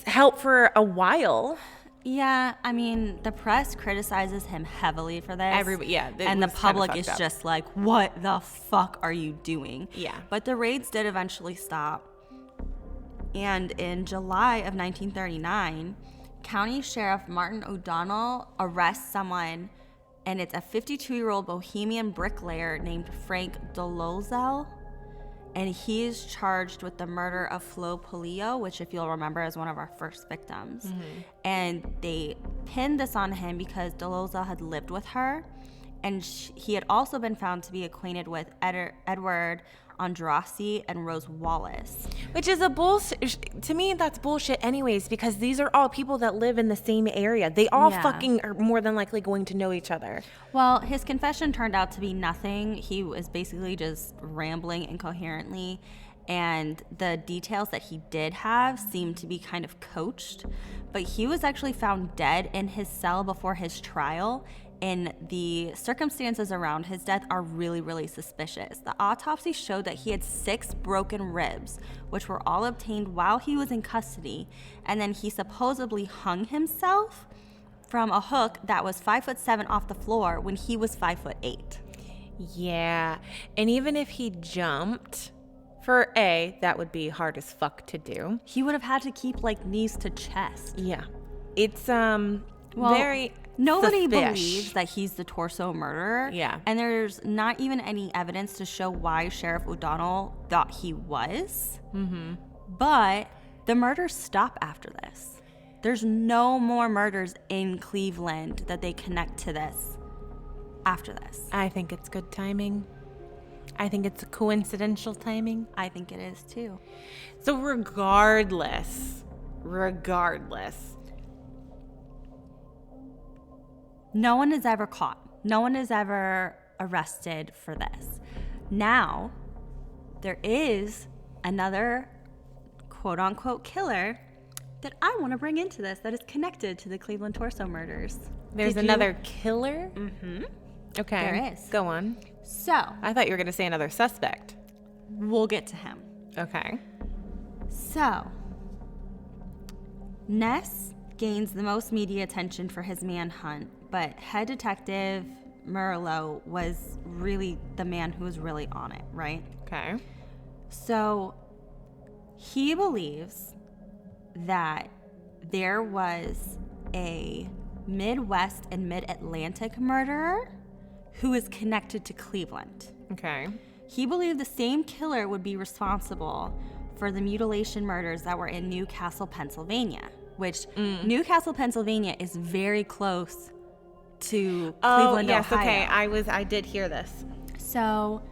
help for a while. Yeah, I mean, the press criticizes him heavily for this. Everybody, and the public is just like, what the fuck are you doing? Yeah. But the raids did eventually stop. And in July of 1939, County Sheriff Martin O'Donnell arrests someone and it's a 52-year-old Bohemian bricklayer named Frank Dolezal. And he is charged with the murder of Flo Polillo, which, if you'll remember, is one of our first victims. And they pinned this on him because Dolezal had lived with her. And he had also been found to be acquainted with Edward Andrassi and Rose Wallace. Which is a bullshit. To me, that's bullshit anyways, because these are all people that live in the same area. They all fucking are more than likely going to know each other. Well, his confession turned out to be nothing. He was basically just rambling incoherently. And the details that he did have seemed to be kind of coached. But he was actually found dead in his cell before his trial. And the circumstances around his death are really, really suspicious. The autopsy showed that he had 6 broken ribs, which were all obtained while he was in custody. And then he supposedly hung himself from a hook that was 5'7" off the floor when he was 5'8". Yeah. And even if he jumped, for A, that would be hard as fuck to do. He would have had to keep like knees to chest. Yeah. It's very... Nobody suspicious. believes that he's the torso murderer. Yeah. And there's not even any evidence to show why Sheriff O'Donnell thought he was. But the murders stop after this. There's no more murders in Cleveland that they connect to this after this. I think it's good timing. I think it's a coincidental timing. I think it is too. So regardless, no one is ever caught. No one is ever arrested for this. Now, there is another quote-unquote killer that I want to bring into this that is connected to the Cleveland torso murders. There's another killer? Mm-hmm. Okay. There is. Go on. So, I thought you were going to say another suspect. we'll get to him. Okay. So, Ness gains the most media attention for his manhunt, but head detective Murillo was really the man who was really on it, right? Okay. So, he believes that there was a Midwest and Mid-Atlantic murderer who is connected to Cleveland. Okay. He believed the same killer would be responsible for the mutilation murders that were in Newcastle, Pennsylvania, which Newcastle, Pennsylvania is very close to Cleveland, yes, Ohio. okay. I did hear this. So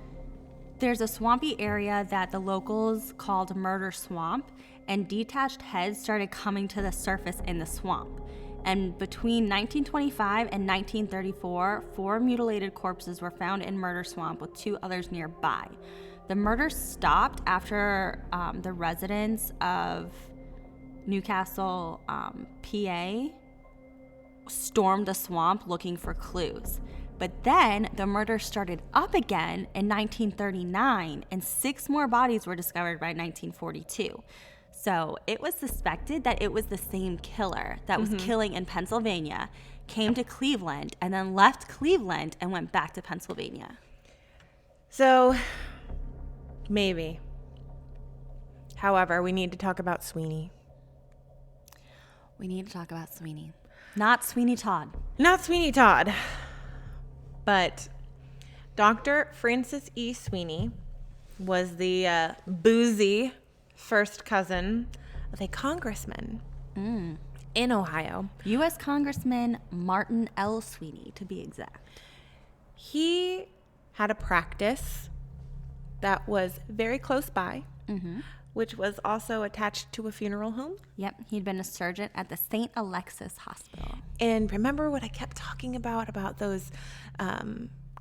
there's a swampy area that the locals called Murder Swamp, and detached heads started coming to the surface in the swamp. And between 1925 and 1934, 4 mutilated corpses were found in Murder Swamp with 2 others nearby. The murders stopped after the residents of Newcastle, PA, stormed the swamp looking for clues. But then the murder started up again in 1939, and 6 more bodies were discovered by 1942. So it was suspected that it was the same killer that was killing in Pennsylvania, came to Cleveland, and then left Cleveland and went back to Pennsylvania. So, maybe. However, we need to talk about Sweeney. We need to talk about Sweeney. Not Sweeney Todd. Not Sweeney Todd, but Dr. Francis E. Sweeney was the boozy first cousin of a congressman in Ohio. U.S. Congressman Martin L. Sweeney, to be exact. He had a practice that was very close by, which was also attached to a funeral home. Yep, he'd been a surgeon at the St. Alexis Hospital. And remember what I kept talking about those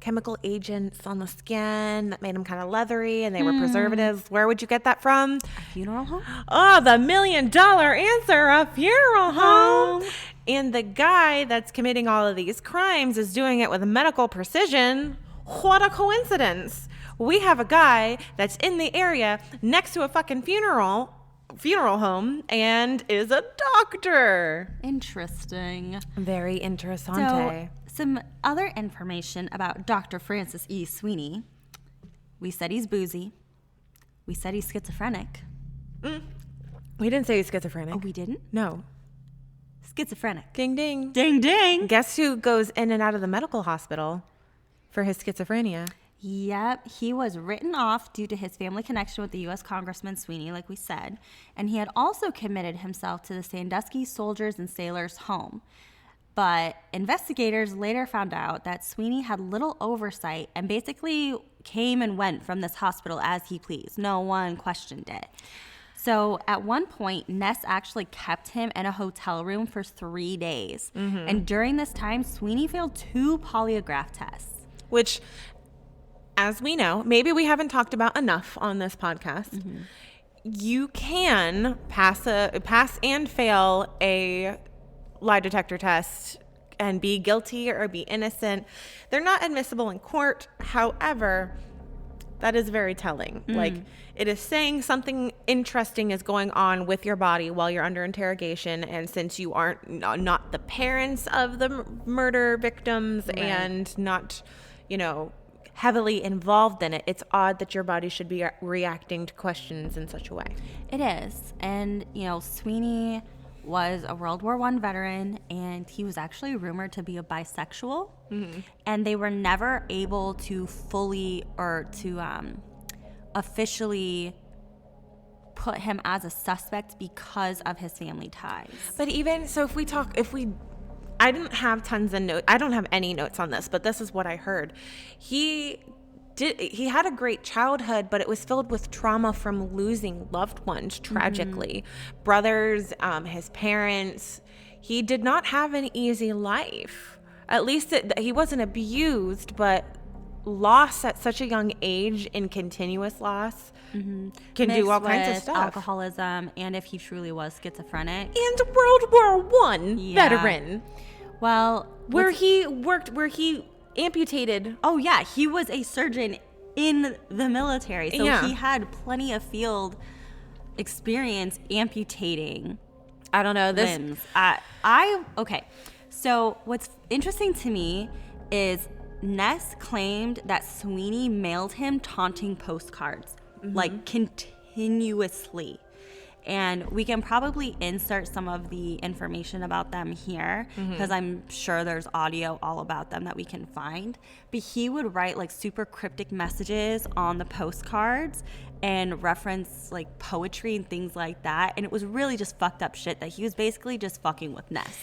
chemical agents on the skin that made them kind of leathery and they were preservatives? Where would you get that from? A funeral home? Oh, the $1 million answer, a funeral home. And the guy that's committing all of these crimes is doing it with medical precision. What a coincidence. We have a guy that's in the area next to a fucking funeral home and is a doctor. Interesting. Very interessante. So, some other information about Dr. Francis E. Sweeney. We said he's boozy. We said he's schizophrenic. We didn't say he's schizophrenic. Oh, we didn't? No. schizophrenic. Ding, ding. Ding, ding. Guess who goes in and out of the medical hospital for his schizophrenia? Yep, he was written off due to his family connection with the U.S. Congressman Sweeney, like we said, and he had also committed himself to the Sandusky Soldiers and Sailors home. But investigators later found out that Sweeney had little oversight and basically came and went from this hospital as he pleased. No one questioned it. So at one point, Ness actually kept him in a hotel room for 3 days. Mm-hmm. And during this time, Sweeney failed 2 polygraph tests. Which, as we know, maybe we haven't talked about enough on this podcast. Mm-hmm. You can pass and fail a lie detector test and be guilty or be innocent. They're not admissible in court. However, that is very telling. Like, it is saying something interesting is going on with your body while you're under interrogation. And since you aren't not the parents of the murder victims, right, and not, heavily involved in it, it's odd that your body should be reacting to questions in such a way. It is. And, Sweeney was a World War I veteran, and he was actually rumored to be a bisexual. Mm-hmm. And they were never able to fully or to officially put him as a suspect because of his family ties. But even so, I didn't have tons of notes. I don't have any notes on this, but this is what I heard. He had a great childhood, but it was filled with trauma from losing loved ones tragically. Mm-hmm. Brothers, his parents. He did not have an easy life. At least he wasn't abused, but loss at such a young age and continuous loss can do all kinds of stuff. Alcoholism, and if he truly was schizophrenic. And World War I veteran. Well, where he amputated. Oh yeah, he was a surgeon in the military, so he had plenty of field experience amputating. I don't know this. Limbs. Okay. So what's interesting to me is Ness claimed that Sweeney mailed him taunting postcards, like continuously. And we can probably insert some of the information about them here because I'm sure there's audio all about them that we can find. But he would write like super cryptic messages on the postcards and reference like poetry and things like that. And it was really just fucked up shit that he was basically just fucking with Ness.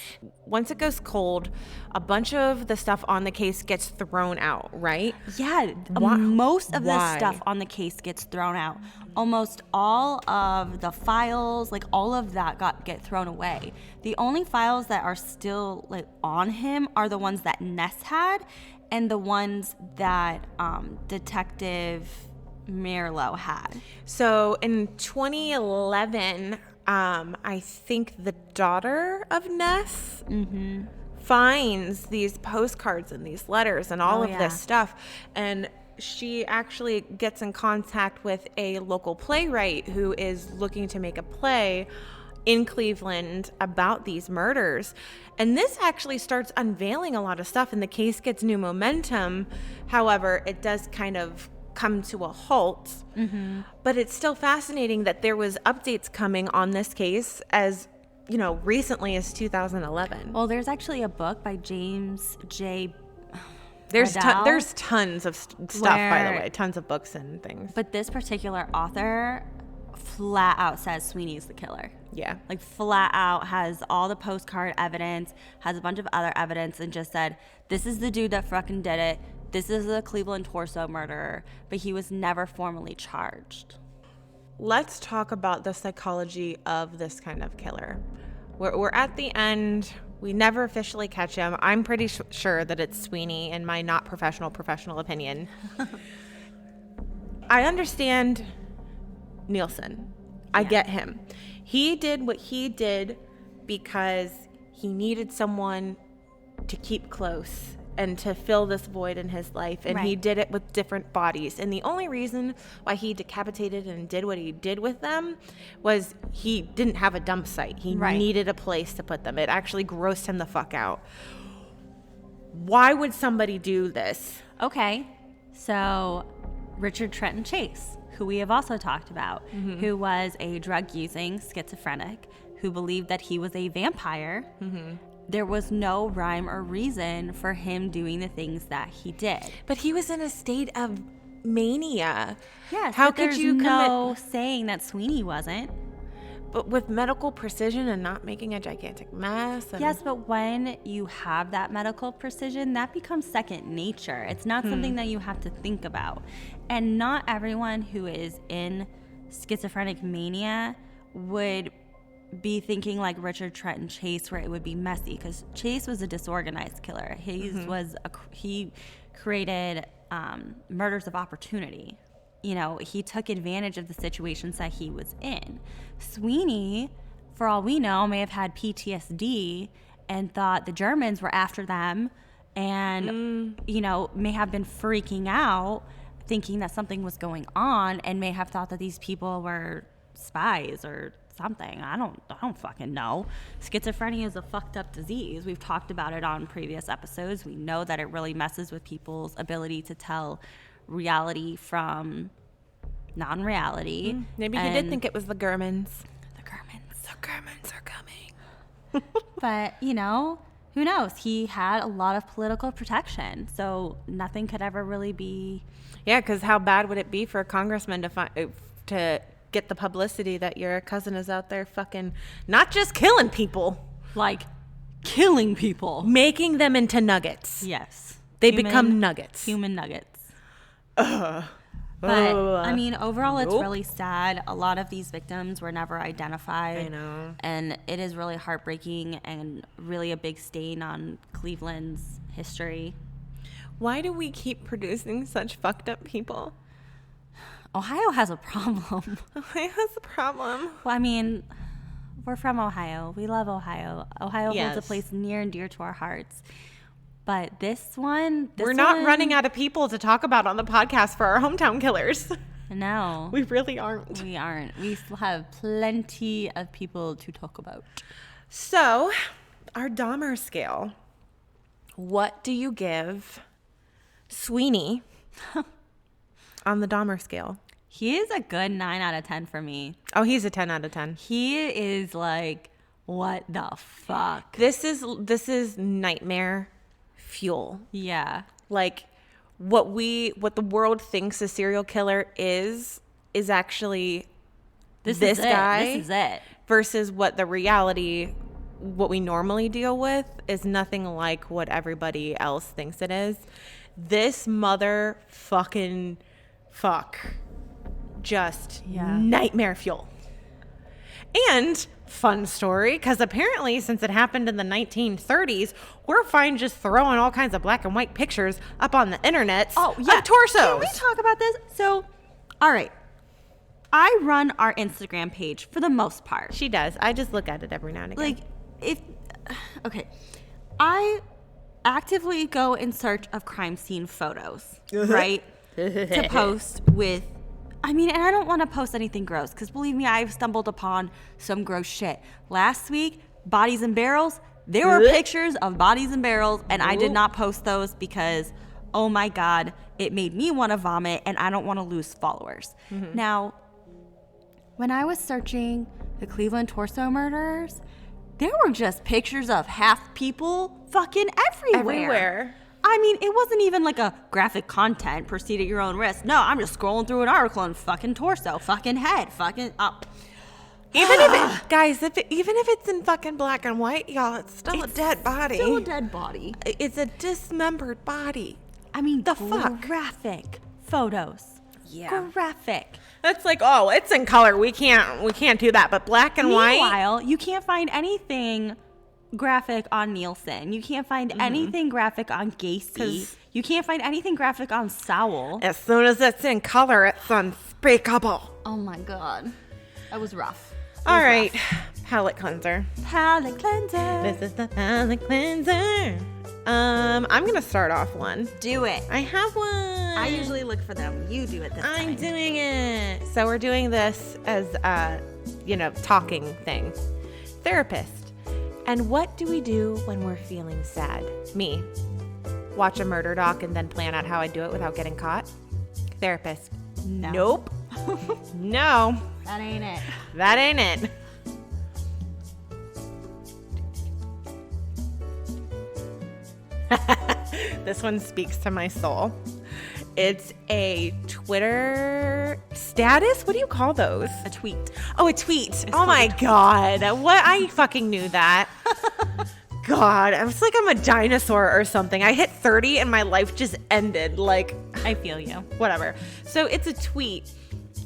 Once it goes cold, a bunch of the stuff on the case gets thrown out, right? Yeah, most of the stuff on the case gets thrown out. Almost all of the files, like all of that get thrown away. The only files that are still like on him are the ones that Ness had and the ones that Detective Merlo had. So in 2011, I think the daughter of Ness finds these postcards and these letters and all of this stuff, and she actually gets in contact with a local playwright who is looking to make a play in Cleveland about these murders. And this actually starts unveiling a lot of stuff, and the case gets new momentum. However, it does kind of come to a halt. But it's still fascinating that there was updates coming on this case as recently as 2011. Well, there's actually a book by James J. There's tons of stuff, by the way, tons of books and things. But this particular author flat out says Sweeney's the killer. Yeah. Like flat out has all the postcard evidence, has a bunch of other evidence, and just said, this is the dude that fucking did it. This is the Cleveland torso murderer, but he was never formally charged. Let's talk about the psychology of this kind of killer. We're at the end. We never officially catch him. I'm pretty sure that it's Sweeney in my not professional opinion. I understand Nielsen. I get him. He did what he did because he needed someone to keep close and to fill this void in his life. And he did it with different bodies. And the only reason why he decapitated and did what he did with them was he didn't have a dump site. He needed a place to put them. It actually grossed him the fuck out. Why would somebody do this? Okay, so Richard Trenton Chase, who we have also talked about, who was a drug-using schizophrenic who believed that he was a vampire. There was no rhyme or reason for him doing the things that he did. But he was in a state of mania. Yes. How could you no saying that Sweeney wasn't? But with medical precision and not making a gigantic mess. And Yes, but when you have that medical precision, that becomes second nature. It's not something that you have to think about. And not everyone who is in schizophrenic mania would be thinking like Richard Trenton Chase, where it would be messy, because Chase was a disorganized killer. He created murders of opportunity. You know, he took advantage of the situations that he was in. Sweeney, for all we know, may have had PTSD and thought the Germans were after them, and you know, may have been freaking out thinking that something was going on, and may have thought that these people were spies or something. I don't fucking know. Schizophrenia is a fucked up disease. We've talked about it on previous episodes. We know that it really messes with people's ability to tell reality from non-reality. Maybe he did think it was the Germans. The Germans are coming. But, you know, who knows? He had a lot of political protection, so nothing could ever really be... Yeah, because how bad would it be for a congressman to get the publicity that your cousin is out there fucking not just killing people, like killing people, making them into nuggets. Yes, they become nuggets, human nuggets. But I mean, overall, it's really sad. A lot of these victims were never identified. I know, and it is really heartbreaking and really a big stain on Cleveland's history. Why do we keep producing such fucked up people? Ohio has a problem. Ohio has a problem. Well, I mean, we're from Ohio. We love Ohio. Ohio Yes. holds a place near and dear to our hearts. But we're not running out of people to talk about on the podcast for our hometown killers. No. We really aren't. We aren't. We still have plenty of people to talk about. So, our Dahmer scale. What do you give Sweeney on the Dahmer scale? He is a good 9 out of 10 for me. Oh, he's a 10 out of 10. He is like, what the fuck? This is nightmare fuel. Yeah. Like what the world thinks a serial killer is actually this guy. This is it. Versus what we normally deal with is nothing like what everybody else thinks it is. This motherfucking fuck. Just nightmare fuel. And fun story, because apparently since it happened in the 1930s, we're fine just throwing all kinds of black and white pictures up on the internet of torsos. Can we talk about this? So, all right. I run our Instagram page for the most part. She does. I just look at it every now and again. I actively go in search of crime scene photos, right? To post with, and I don't want to post anything gross, because believe me, I've stumbled upon some gross shit. Last week, bodies in barrels, there were pictures of bodies in barrels, and I did not post those because, oh my God, it made me want to vomit, and I don't want to lose followers. Now, when I was searching the Cleveland torso murders, there were just pictures of half people fucking everywhere. It wasn't even like a graphic content, proceed at your own risk. No, I'm just scrolling through an article and fucking torso, fucking head, fucking up. Even if it's in fucking black and white, y'all, it's still a dead body. Still a dead body. It's a dismembered body. The fuck? Graphic photos. Yeah. Graphic. It's like, oh, it's in color. We can't do that. But black and white. Meanwhile, you can't find anything graphic on Nielsen. You can't find anything graphic on Gacy. You can't find anything graphic on Sowell. As soon as it's in color, it's unspeakable. Oh my God. That was rough. All right. Palette cleanser. Palette cleanser. This is the palette cleanser. I'm going to start off one. Do it. I have one. I usually look for them. You do it this time. I'm doing it. So we're doing this as a, talking thing. Therapist. And what do we do when we're feeling sad? Me. Watch a murder doc and then plan out how I do it without getting caught? Therapist. No. Nope. No. That ain't it. That ain't it. This one speaks to my soul. It's a Twitter status. What do you call those? A tweet. Oh, a tweet. Oh my God. What? I fucking knew that. God, I was like, I'm a dinosaur or something. I hit 30 and my life just ended. Like, I feel you. Whatever. So it's a tweet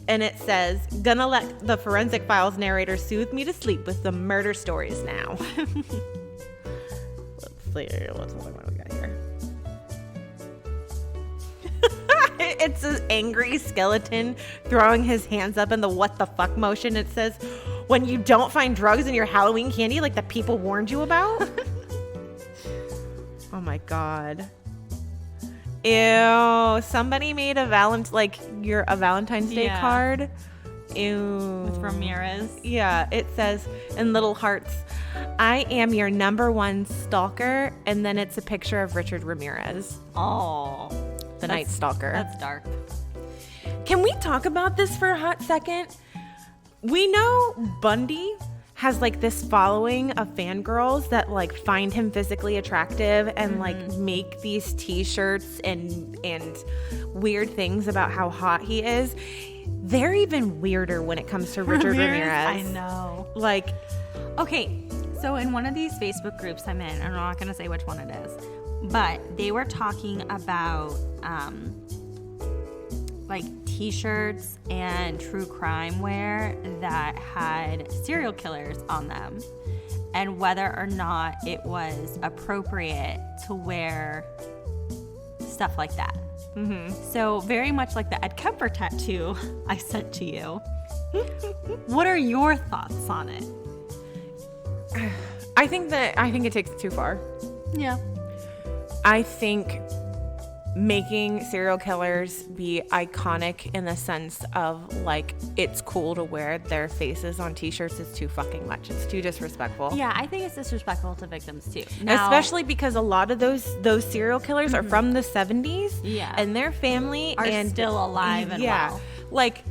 and it says, gonna let the Forensic Files narrator soothe me to sleep with some murder stories now. What do we got here? It's an angry skeleton throwing his hands up in the what the fuck motion. It says, when you don't find drugs in your Halloween candy like the people warned you about. Oh my God. Ew. Somebody made a Valentine's Day card. Ew. With Ramirez. Yeah. It says in little hearts, I am your #1 stalker. And then it's a picture of Richard Ramirez. Oh. The Night Stalker. That's dark. Can we talk about this for a hot second? We know Bundy has like this following of fangirls that like find him physically attractive and like make these t-shirts and weird things about how hot he is. They're even weirder when it comes to Richard Ramirez. I know. Like, okay, so in one of these Facebook groups I'm in, I'm not going to say which one it is, but they were talking about like t-shirts and true crime wear that had serial killers on them and whether or not it was appropriate to wear stuff like that. So very much like the Ed Kemper tattoo I sent to you. What are your thoughts on it? I think it takes it too far. Yeah. I think making serial killers be iconic in the sense of like it's cool to wear their faces on t-shirts is too fucking much. It's too disrespectful. Yeah, I think it's disrespectful to victims too. Now, especially because a lot of those serial killers are from the 70s. Yeah. And their family are still alive and well. Like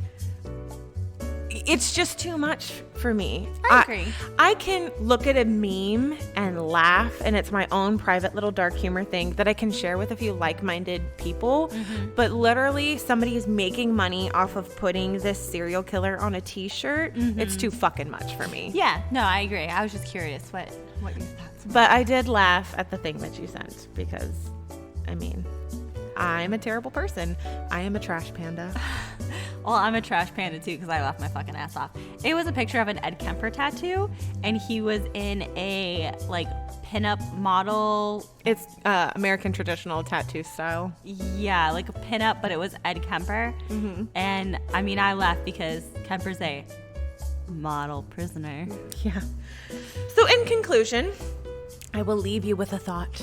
it's just too much for me. I agree. I can look at a meme and laugh, and it's my own private little dark humor thing that I can share with a few like-minded people. But literally, somebody is making money off of putting this serial killer on a t-shirt. It's too fucking much for me. Yeah, no, I agree. I was just curious what your thoughts were. But I did laugh at the thing that you sent because, I mean, I'm a terrible person. I am a trash panda. Well, I'm a trash panda too because I laughed my fucking ass off. It was a picture of an Ed Kemper tattoo, and he was in a like pinup model. It's American traditional tattoo style. Yeah, like a pinup, but it was Ed Kemper. And I mean, I laughed because Kemper's a model prisoner. Yeah. So in conclusion, I will leave you with a thought.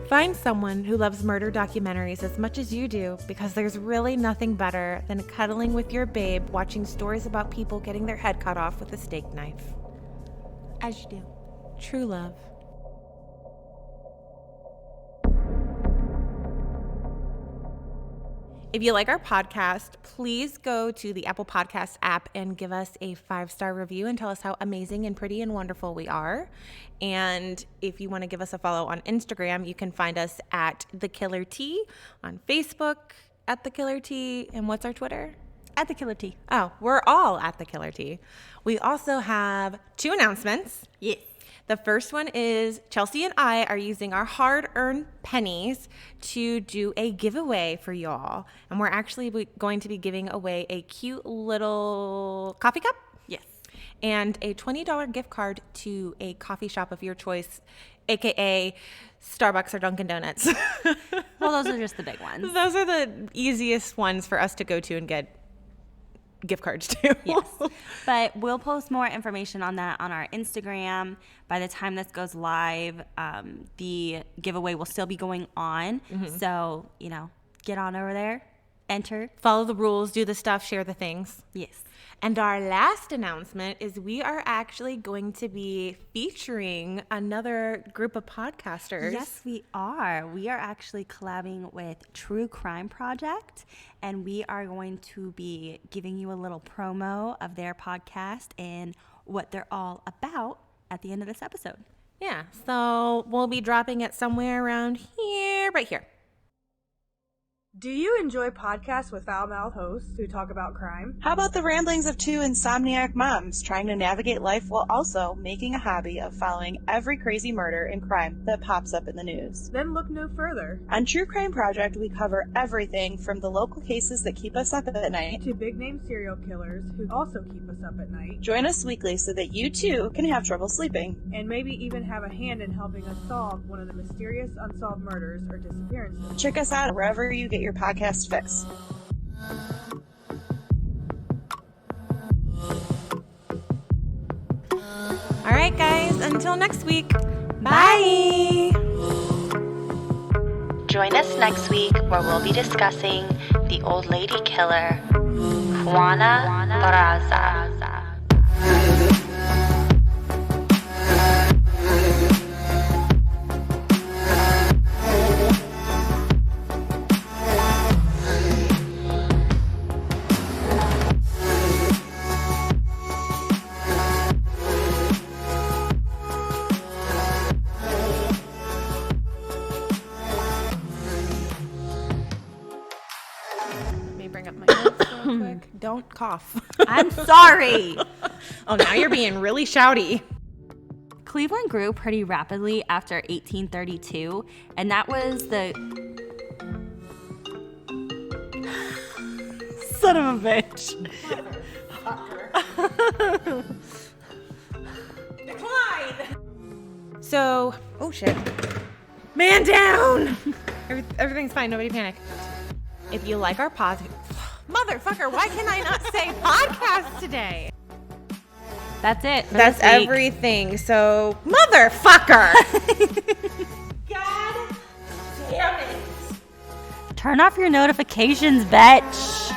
Find someone who loves murder documentaries as much as you do, because there's really nothing better than cuddling with your babe watching stories about people getting their head cut off with a steak knife. As you do. True love. If you like our podcast, please go to the Apple Podcast app and give us a 5-star review and tell us how amazing and pretty and wonderful we are. And if you want to give us a follow on Instagram, you can find us at The Killer T, on Facebook at The Killer T, and what's our Twitter? At The Killer T. Oh, we're all at The Killer T. We also have 2 announcements. Yes. The first one is Chelsea and I are using our hard-earned pennies to do a giveaway for y'all. And we're actually going to be giving away a cute little coffee cup. Yes. And a $20 gift card to a coffee shop of your choice, a.k.a. Starbucks or Dunkin' Donuts. Well, those are just the big ones. Those are the easiest ones for us to go to and get gift cards too. Yes. But we'll post more information on that on our Instagram. By the time this goes live, the giveaway will still be going on. So, get on over there, enter. Follow the rules, do the stuff, share the things. Yes. And our last announcement is we are actually going to be featuring another group of podcasters. Yes, we are. We are actually collabing with True Crime Project, and we are going to be giving you a little promo of their podcast and what they're all about at the end of this episode. Yeah, so we'll be dropping it somewhere around here, right here. Do you enjoy podcasts with foul-mouthed hosts who talk about crime? How about the ramblings of two insomniac moms trying to navigate life while also making a hobby of following every crazy murder and crime that pops up in the news? Then look no further. On True Crime Project, we cover everything from the local cases that keep us up at night to big-name serial killers who also keep us up at night. Join us weekly so that you too can have trouble sleeping. And maybe even have a hand in helping us solve one of the mysterious unsolved murders or disappearances. Check us out wherever you get your podcast fix. All right, guys, until next week. Bye. Join us next week where we'll be discussing the old lady killer, Juana Barraza. Don't cough. I'm sorry. Oh, now you're being really shouty. Cleveland grew pretty rapidly after 1832, and that was the... Son of a bitch. Decline! So, oh shit. Man down! Everything's fine, nobody panic. If you like our podcast... Motherfucker, why can I not say podcast today? That's it. That's everything. So, motherfucker! God damn it. Turn off your notifications, bitch.